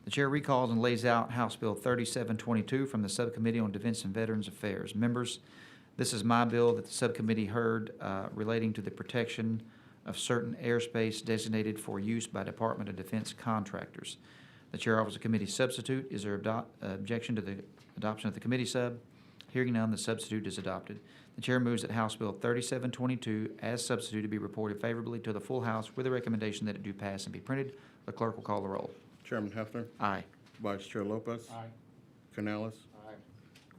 A: The chair recalls and lays out House Bill 3722 from the Subcommittee on Defense and Veterans Affairs. Members, this is my bill that the subcommittee heard relating to the protection of certain airspace designated for use by Department of Defense contractors. The chair offers a committee substitute. Is there objection to the adoption of the committee sub? Hearing none, the substitute is adopted. The chair moves that House Bill 3722 as substituted be reported favorably to the full House with a recommendation that it do pass and be printed. The clerk will call the roll.
B: Chairman Hefner.
A: Aye.
B: Vice Chair Lopez.
F: Aye.
B: Canales.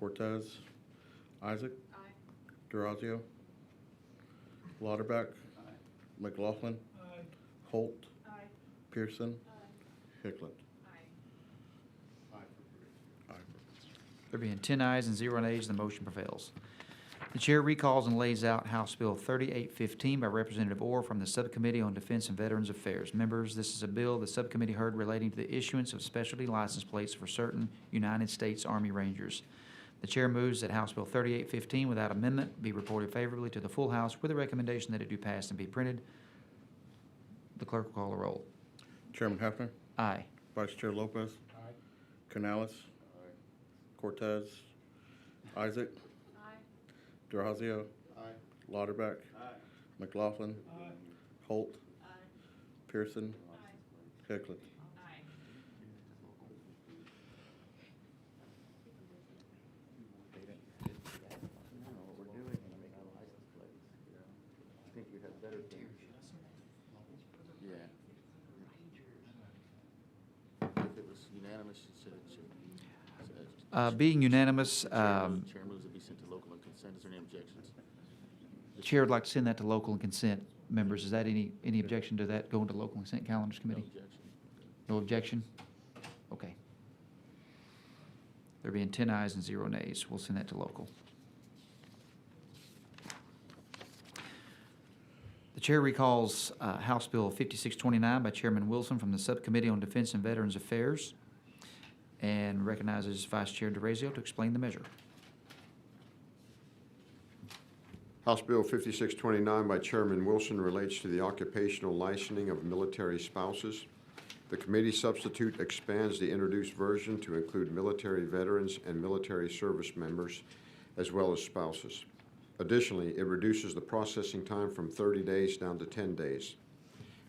B: Cortez. Isaac. Durazio. Lauterbach. McLaughlin. Holt. Pearson. Hicklin.
A: There being 10 ayes and 0 nays, the motion prevails. The chair recalls and lays out House Bill 3815 by Representative Orr from the Subcommittee on Defense and Veterans Affairs. Members, this is a bill the subcommittee heard relating to the issuance of specialty license plates for certain United States Army Rangers. The chair moves that House Bill 3815 without amendment be reported favorably to the full House with a recommendation that it do pass and be printed. The clerk will call the roll.
B: Chairman Hefner.
A: Aye.
B: Vice Chair Lopez.
F: Aye.
B: Canales. Cortez. Isaac. Durazio. Lauterbach. McLaughlin. Holt. Pearson. Hicklin.
I: Yeah. If it was unanimous, it said it should be.
A: Being unanimous,
I: Chair moves it be sent to local and consent. Is there any objections?
A: the chair would like to send that to local and consent. Members, is that any objection to that going to local and consent calendars
I: No
A: committee?
I: objection.
A: No objection? Okay. There being 10 ayes and 0 nays, we'll send that to local. The chair recalls House Bill 5629 by Chairman Wilson from the Subcommittee on Defense and Veterans Affairs and recognizes Vice Chair DeRazio to explain the measure.
P: House Bill 5629 by Chairman Wilson relates to the occupational licensing of military spouses. The committee substitute expands the introduced version to include military veterans and military service members, as well as spouses. Additionally, it reduces the processing time from 30 days down to 10 days.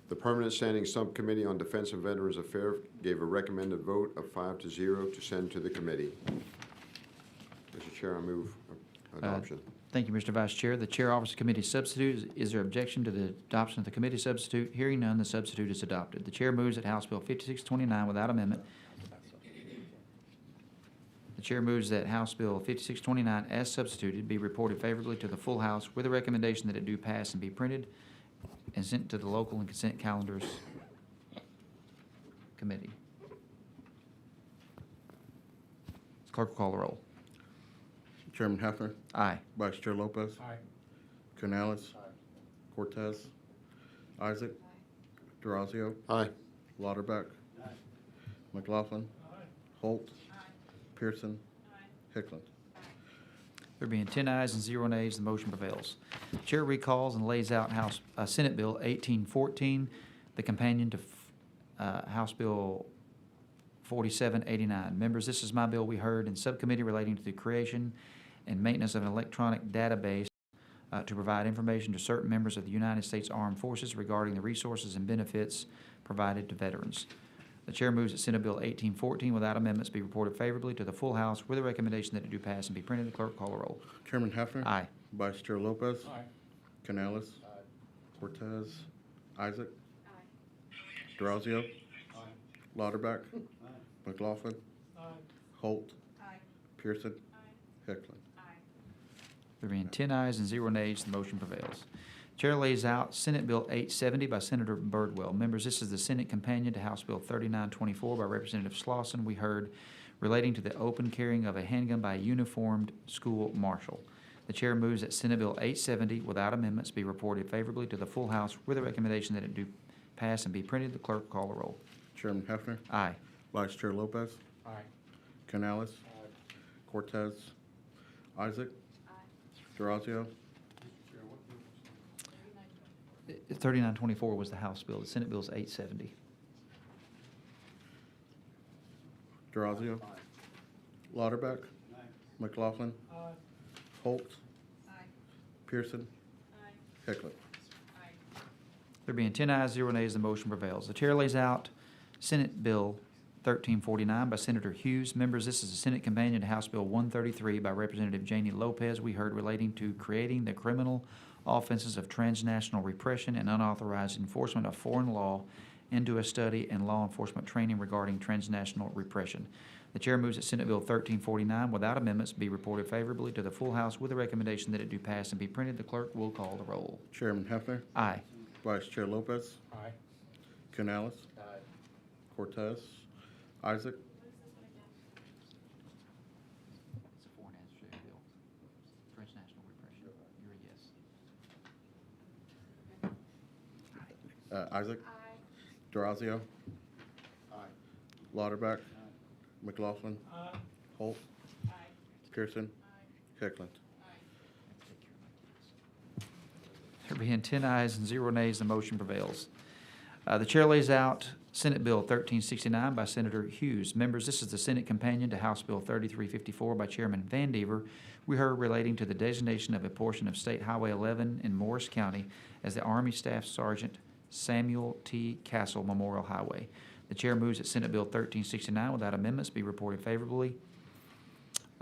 P: The Permanent Standing Subcommittee on Defense and Veterans Affairs gave a recommended vote of 5-0 to send to the committee. Chair, I move adoption.
A: Thank you, Mr. Vice Chair. The Chair offers a committee substitute. Is there objection to the adoption of the committee substitute? Hearing none, the substitute is adopted. The Chair moves that House Bill 5629 without amendment. The Chair moves that House Bill 5629 as substituted be reported favorably to the full House with a recommendation that it do pass and be printed and sent to the local and consent calendars committee. Clerk will call the roll.
B: Chairman Hefner,
A: Aye.
B: Vice Chair Lopez,
F: Aye.
B: Canales, Cortez, Isaac, Durazio,
P: Aye.
B: Lauterbach, McLaughlin, Holt, Pearson, Hickland.
A: There being 10 ayes and 0 nays, the motion prevails. Chair recalls and lays out Senate Bill 1814, the companion to House Bill 4789. Members, this is my bill we heard in subcommittee relating to the creation and maintenance of an electronic database to provide information to certain members of the United States Armed Forces regarding the resources and benefits provided to veterans. The Chair moves that Senate Bill 1814 without amendments be reported favorably to the full House with a recommendation that it do pass and be printed. The clerk call the roll.
B: Chairman Hefner.
A: Aye.
B: Vice Chair Lopez.
F: Aye.
B: Canales. Cortez. Isaac. Durazio. Lauterbach. McLaughlin. Holt. Pearson. Hickland.
A: There being 10 ayes and 0 nays, the motion prevails. Chair lays out Senate Bill 870 by Senator Birdwell. Members, this is the Senate companion to House Bill 3924 by Representative Slauson. We heard relating to the open carrying of a handgun by a uniformed school marshal. The Chair moves that Senate Bill 870 without amendments be reported favorably to the full House with a recommendation that it do pass and be printed. The clerk will call the roll.
B: Chairman Hefner.
A: Aye.
B: Vice Chair Lopez.
F: Aye.
B: Canales. Cortez. Isaac. Durazio.
A: 3924 was the House bill. The Senate bill is 870.
B: Durazio. Lauterbach. McLaughlin. Holt. Pearson. Hickland.
A: There being 10 ayes, 0 nays, the motion prevails. The Chair lays out Senate Bill 1349 by Senator Hughes. Members, this is a Senate companion to House Bill 133 by Representative Janie Lopez. We heard relating to creating the criminal offenses of transnational repression and unauthorized enforcement of foreign law into a study and law enforcement training regarding transnational repression. The Chair moves that Senate Bill 1349 without amendments be reported favorably to the full House with a recommendation that it do pass and be printed. The clerk will call the roll.
B: Chairman Hefner.
A: Aye.
B: Vice Chair Lopez.
F: Aye.
B: Canales. Cortez. Isaac.
A: It's a foreign administrative bill. Transnational repression. You're a yes.
B: Isaac. Durazio. Lauterbach. McLaughlin. Holt. Pearson. Hickland.
A: There being 10 ayes and 0 nays, the motion prevails. The Chair lays out Senate Bill 1369 by Senator Hughes. Members, this is the Senate companion to House Bill 3354 by Chairman Van Dever. We heard relating to the designation of a portion of State Highway 11 in Morris County as the Army Staff Sergeant Samuel T. Castle Memorial Highway. The Chair moves that Senate Bill 1369 without amendments be reported favorably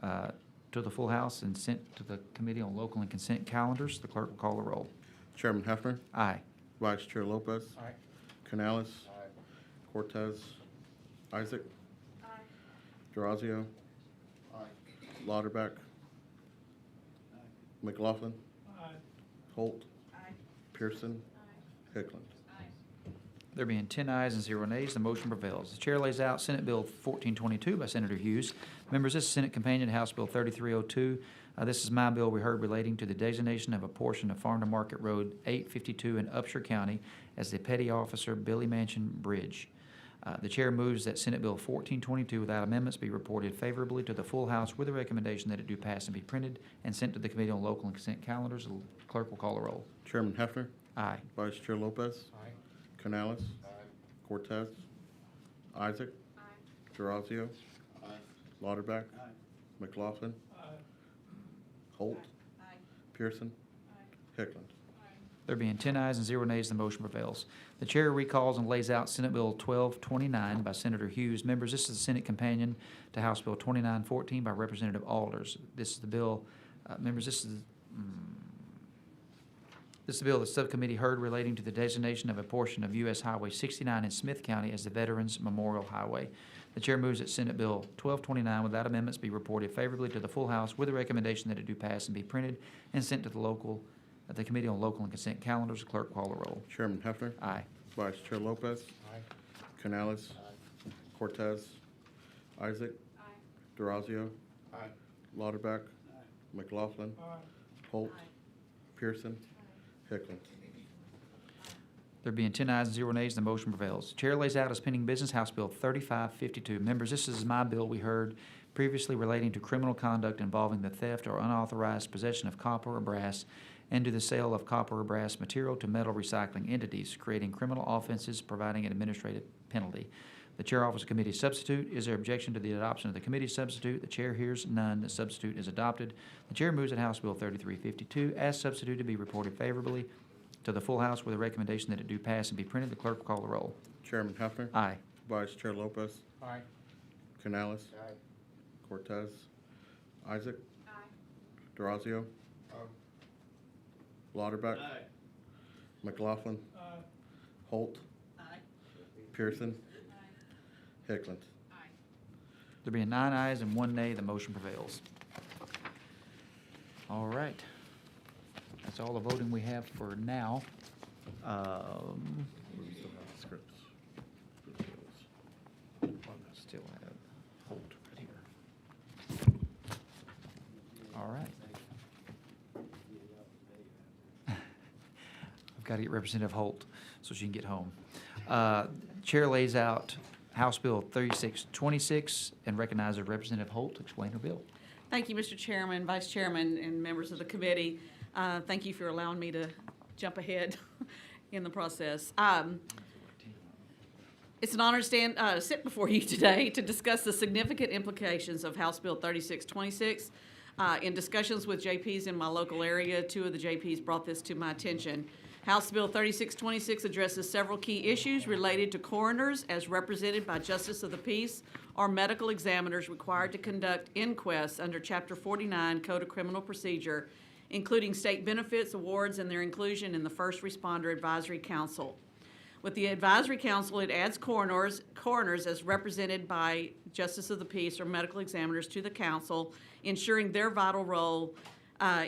A: to the full House and sent to the Committee on Local and Consent Calendars. The clerk will call the roll.
B: Chairman Hefner.
A: Aye.
B: Vice Chair Lopez.
F: Aye.
B: Canales. Cortez. Isaac. Durazio. Lauterbach. McLaughlin. Holt. Pearson. Hickland.
A: There being 10 ayes and 0 nays, the motion prevails. The Chair lays out Senate Bill 1422 by Senator Hughes. Members, this is Senate companion to House Bill 3302. This is my bill we heard relating to the designation of a portion of Farm to Market Road 852 in Upshur County as the Petty Officer Billy Mansion Bridge. The Chair moves that Senate Bill 1422 without amendments be reported favorably to the full House with a recommendation that it do pass and be printed and sent to the Committee on Local and Consent Calendars. The clerk will call the roll.
B: Chairman Hefner.
A: Aye.
B: Vice Chair Lopez.
F: Aye.
B: Canales. Cortez. Isaac. Durazio. Lauterbach. McLaughlin. Holt. Pearson. Hickland.
A: There being 10 ayes and 0 nays, the motion prevails. The chair recalls and lays out Senate Bill 1229 by Senator Hughes. Members, this is the Senate companion to House Bill 2914 by Representative Alders. This is the bill, members, this is the bill the subcommittee heard relating to the designation of a portion of U.S. Highway 69 in Smith County as the Veterans Memorial Highway. The chair moves that Senate Bill 1229 without amendments be reported favorably to the full House with the recommendation that it do pass and be printed and sent to the Committee on Local and Consent Calendars. Clerk, call the roll.
B: Chairman Hefner.
A: Aye.
B: Vice Chair Lopez. Canales. Cortez. Isaac. Durazio. Lauterbach. McLaughlin. Holt. Pearson. Hicklin.
A: There being 10 ayes and 0 nays, the motion prevails. The chair lays out as pending business House Bill 3552. Members, this is my bill we heard previously relating to criminal conduct involving the theft or unauthorized possession of copper or brass and to the sale of copper or brass material to metal recycling entities, creating criminal offenses, providing an administrative penalty. The chair offers a committee substitute. Is there objection to the adoption of the committee substitute? The chair hears none. The substitute is adopted. The chair moves that House Bill 3352 as substituted be reported favorably to the full House with a recommendation that it do pass and be printed. The clerk will call the roll.
B: Chairman Hefner.
A: Aye.
B: Vice Chair Lopez.
F: Aye.
B: Canales. Cortez. Isaac. Durazio. Lauterbach. McLaughlin. Holt. Pearson. Hicklin.
A: There being 9 ayes and 1 nay, the motion prevails. All right. That's all the voting we have for now. Still have Holt right here. All right. I've got to get Representative Holt so she can get home. Chair lays out House Bill 3626 and recognizes Representative Holt to explain her bill.
E: Thank you, Mr. Chairman, Vice Chairman, and members of the committee. Thank you for allowing me to jump ahead in the process. It's an honor to sit before you today to discuss the significant implications of House Bill 3626. In discussions with JPs in my local area, 2 of the JPs brought this to my attention. House Bill 3626 addresses several key issues related to coroners as represented by Justice of the Peace or medical examiners required to conduct inquests under Chapter 49 Code of Criminal Procedure, including state benefits, awards, and their inclusion in the First Responder Advisory Council. With the Advisory Council, it adds coroners as represented by Justice of the Peace or medical examiners to the council, ensuring their vital role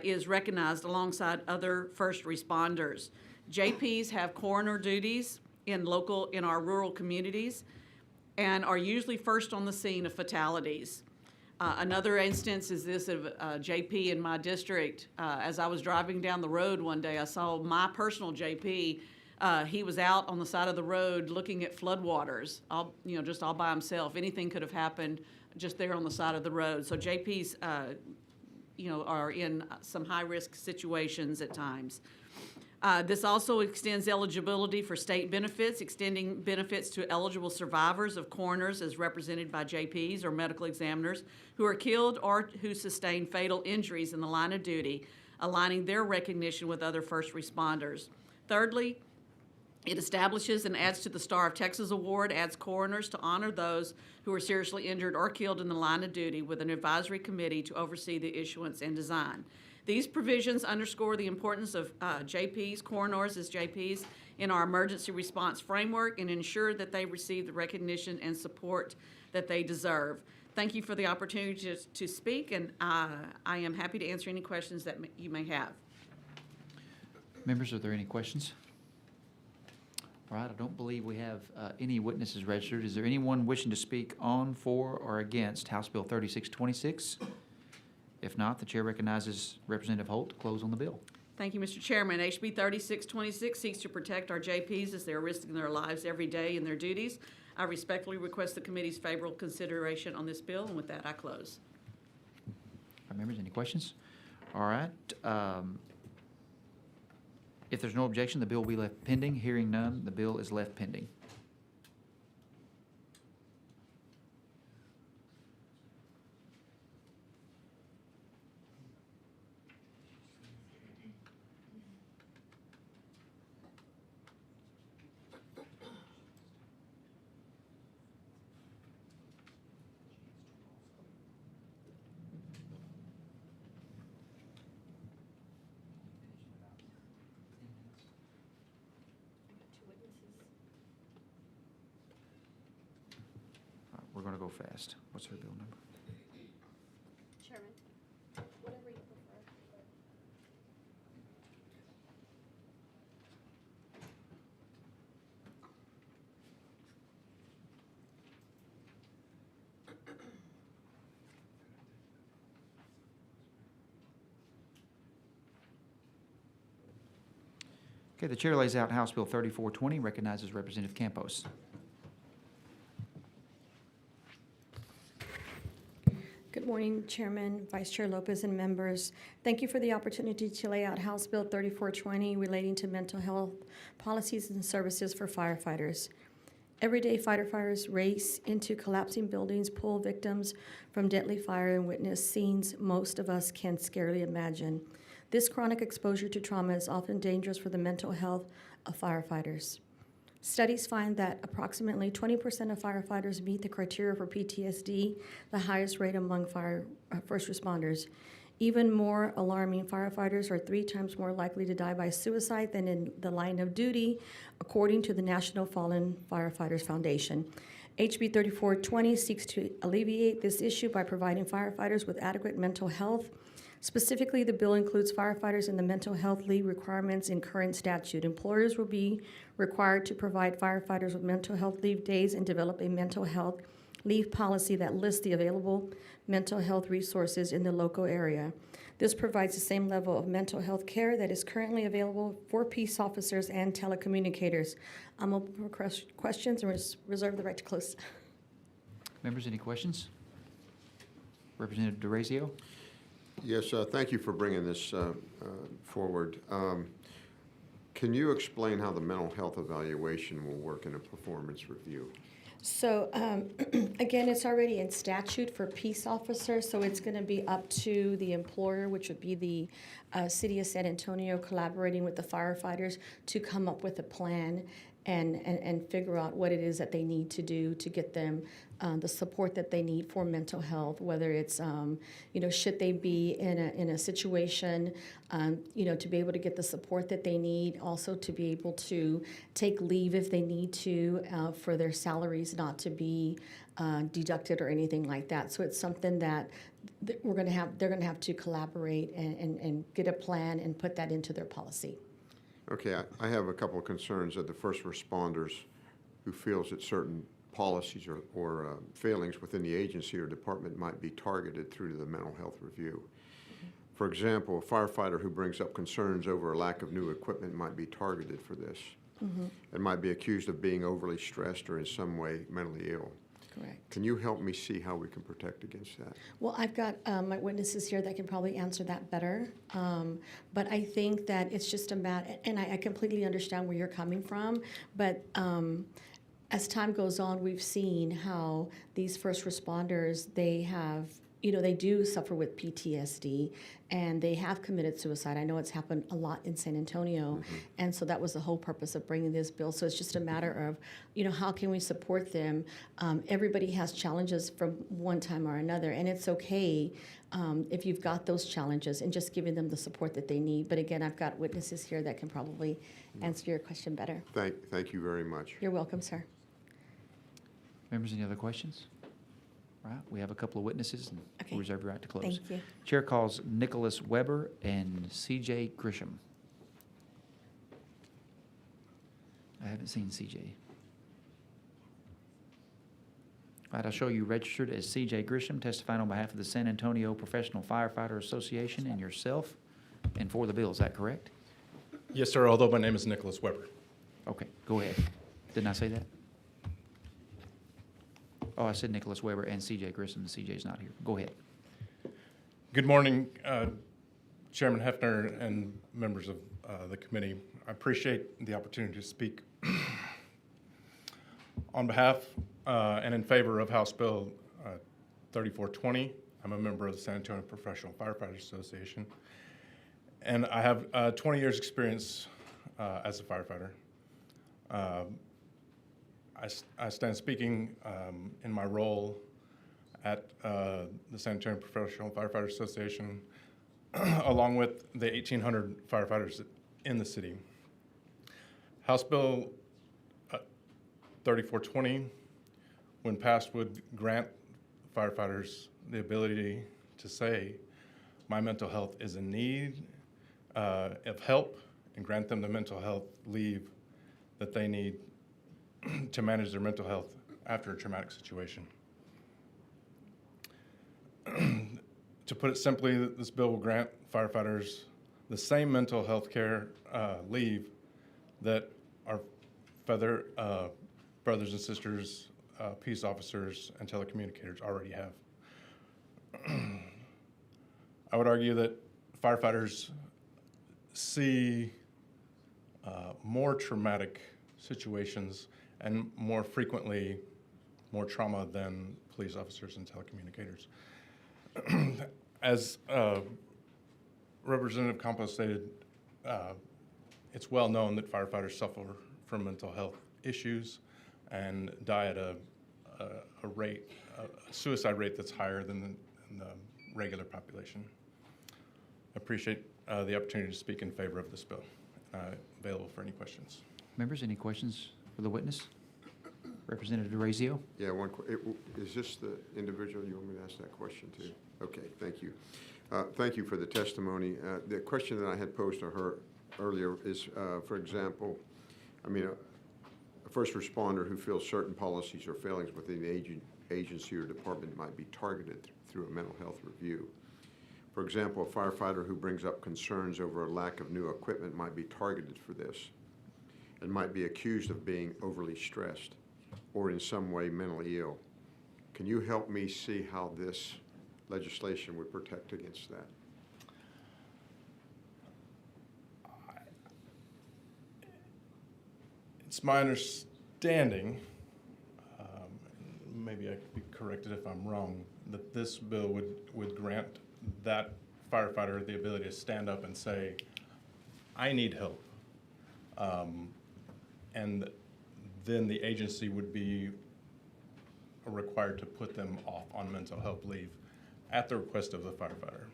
E: is recognized alongside other first responders. JPs have coroner duties in our rural communities and are usually first on the scene of fatalities. Another instance is this of JP in my district. As I was driving down the road one day, I saw my personal JP. He was out on the side of the road looking at floodwaters, just all by himself. Anything could have happened just there on the side of the road. So JPs, are in some high-risk situations at times. This also extends eligibility for state benefits, extending benefits to eligible survivors of coroners as represented by JPs or medical examiners who are killed or who sustain fatal injuries in the line of duty, aligning their recognition with other first responders. Thirdly, it establishes and adds to the Star of Texas Award, adds coroners to honor those who are seriously injured or killed in the line of duty with an advisory committee to oversee the issuance and design. These provisions underscore the importance of JPs, coroners as JPs, in our emergency response framework and ensure that they receive the recognition and support that they deserve. Thank you for the opportunity to speak, and I am happy to answer any questions that you may have.
A: Members, are there any questions? All right, I don't believe we have any witnesses registered. Is there anyone wishing to speak on, for, or against House Bill 3626? If not, the chair recognizes Representative Holt to close on the bill.
E: Thank you, Mr. Chairman. HB 3626 seeks to protect our JPs as they are risking their lives every day in their duties. I respectfully request the committee's favorable consideration on this bill, and with that, I close.
A: All right, members, any questions? All right. If there's no objection, the bill will be left pending. Hearing none, the bill is left pending. gonna go fast. What's her bill number?
O: Chairman, whatever you prefer.
A: Okay, the chair lays out House Bill 3420, recognizes Representative Campos.
Q: Good morning, Chairman, Vice Chair Lopez, and members. Thank you for the opportunity to lay out House Bill 3420 relating to mental health policies and services for firefighters. Every day, firefighters race into collapsing buildings, pull victims from deadly fire, and witness scenes most of us can scarcely imagine. This chronic exposure to trauma is often dangerous for the mental health of firefighters. Studies find that approximately 20% of firefighters meet the criteria for PTSD, the highest rate among first responders. Even more alarming, firefighters are 3 times more likely to die by suicide than in the line of duty, according to the National Fallen Firefighters Foundation. HB 3420 seeks to alleviate this issue by providing firefighters with adequate mental health. Specifically, the bill includes firefighters in the mental health leave requirements in current statute. Employers will be required to provide firefighters with mental health leave days and develop a mental health leave policy that lists the available mental health resources in the local area. This provides the same level of mental health care that is currently available for peace officers and telecommunicators. I'm open for questions and reserve the right to close.
A: Members, any questions? Representative DeRazio?
P: Yes, thank you for bringing this forward. Can you explain how the mental health evaluation will work in a performance review?
Q: So, again, it's already in statute for peace officers, so it's going to be up to the employer, which would be the city of San Antonio, collaborating with the firefighters to come up with a plan and figure out what it is that they need to do to get them the support that they need for mental health, whether it's, should they be in a situation, to be able to get the support that they need, also to be able to take leave if they need to, for their salaries not to be deducted or anything like that. So it's something that they're going to have to collaborate and get a plan and put that into their policy.
P: Okay, I have a couple of concerns of the first responders who feels that certain policies or failings within the agency or department might be targeted through the mental health review. For example, a firefighter who brings up concerns over a lack of new equipment might be targeted for this. And might be accused of being overly stressed or in some way mentally ill.
Q: Correct.
P: Can you help me see how we can protect against that?
Q: Well, I've got my witnesses here that can probably answer that better. But I think that it's just a matter, and I completely understand where you're coming from, but as time goes on, we've seen how these first responders, they have, they do suffer with PTSD, and they have committed suicide. I know it's happened a lot in San Antonio, and so that was the whole purpose of bringing this bill. So it's just a matter of, how can we support them? Everybody has challenges from one time or another, and it's okay if you've got those challenges and just giving them the support that they need. But again, I've got witnesses here that can probably answer your question better.
P: Thank you very much.
Q: You're welcome, sir.
A: Members, any other questions? All right, we have a couple of witnesses, and
Q: Okay.
A: we'll reserve your right to close.
Q: Thank you.
A: Chair calls Nicholas Weber and C.J. Grisham. I haven't seen C.J. All right, I'll show you registered as C.J. Grisham, testifying on behalf of the San Antonio Professional Firefighter Association and yourself, and for the bill. Is that correct?
R: Yes, sir, although my name is Nicholas Weber.
A: Okay, go ahead. Didn't I say that? Oh, I said Nicholas Weber and C.J. Grissom, and C.J.'s not here. Go ahead.
R: Good morning, Chairman Hefner and members of the committee. I appreciate the opportunity to speak on behalf and in favor of House Bill 3420. I'm a member of the San Antonio Professional Firefighters Association, and I have 20 years' experience as a firefighter. I stand speaking in my role at the San Antonio Professional Firefighters Association, along with the 1,800 firefighters in the city. House Bill 3420 when passed, would grant firefighters the ability to say, my mental health is in need of help, and grant them the mental health leave that they need to manage their mental health after a traumatic situation. To put it simply, this bill will grant firefighters the same mental health care leave that our feather brothers and sisters, peace officers, and telecommunicators already have. I would argue that firefighters see more traumatic situations and more frequently more trauma than police officers and telecommunicators. As Representative Campos stated, it's well known that firefighters suffer from mental health issues and die at a suicide rate that's higher than the regular population. I appreciate the opportunity to speak in favor of this bill. Available for any questions.
A: Members, any questions for the witness? Representative DeRazio?
P: Yeah, is this the individual you want me to ask that question to? Okay, thank you. Thank you for the testimony. The question that I had posed to her earlier is, for example, I mean, a first responder who feels certain policies or failings within the agency or department might be targeted through a mental health review. For example, a firefighter who brings up concerns over a lack of new equipment might be targeted for this and might be accused of being overly stressed or in some way mentally ill. Can you help me see how this legislation would protect against that?
R: It's my understanding, maybe I could be corrected if I'm wrong, that this bill would grant that firefighter the ability to stand up and say, I need help. And then the agency would be required to put them off on mental health leave at the request of the firefighter.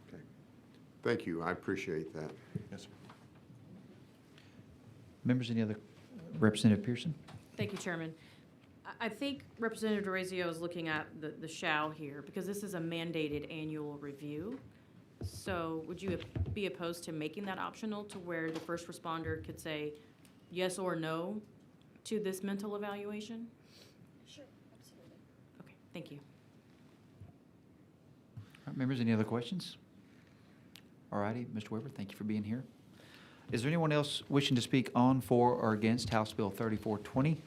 P: Okay. Thank you. I appreciate that.
R: Yes, sir.
A: Members, any other? Representative Pearson?
L: Thank you, Chairman. I think Representative DeRazio is looking at the shall here, because this is a mandated annual review. So would you be opposed to making that optional to where the first responder could say yes or no to this mental evaluation?
Q: Sure, absolutely.
L: Okay, thank you.
A: All right, members, any other questions? All righty, Mr. Weber, thank you for being here. Is there anyone else wishing to speak on, for, or against House Bill 3420?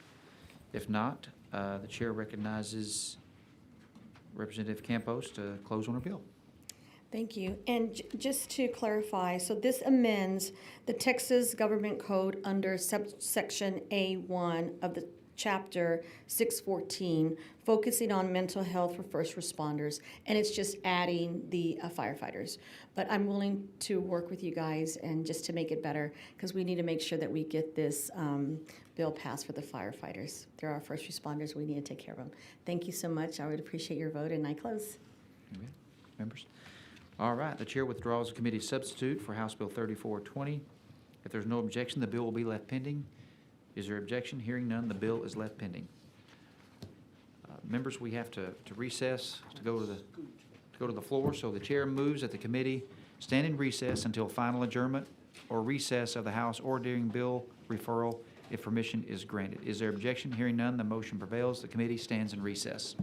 A: If not, the chair recognizes Representative Campos to close on her bill.
Q: Thank you. And just to clarify, so this amends the Texas Government Code under subsection A1 of the Chapter 614, focusing on mental health for first responders, and it's just adding the firefighters. But I'm willing to work with you guys and just to make it better, because we need to make sure that we get this bill passed for the firefighters. They're our first responders. We need to take care of them. Thank you so much. I would appreciate your vote, and I close.
A: Okay. Members? All right, the chair withdraws the committee substitute for House Bill 3420. If there's no objection, the bill will be left pending. Is there objection? Hearing none, the bill is left pending. Members, we have to recess to go to the floor. So the chair moves that the committee stand in recess until final adjournment or recess of the House or during bill referral if permission is granted. Is there objection? Hearing none, the motion prevails. The committee stands in recess.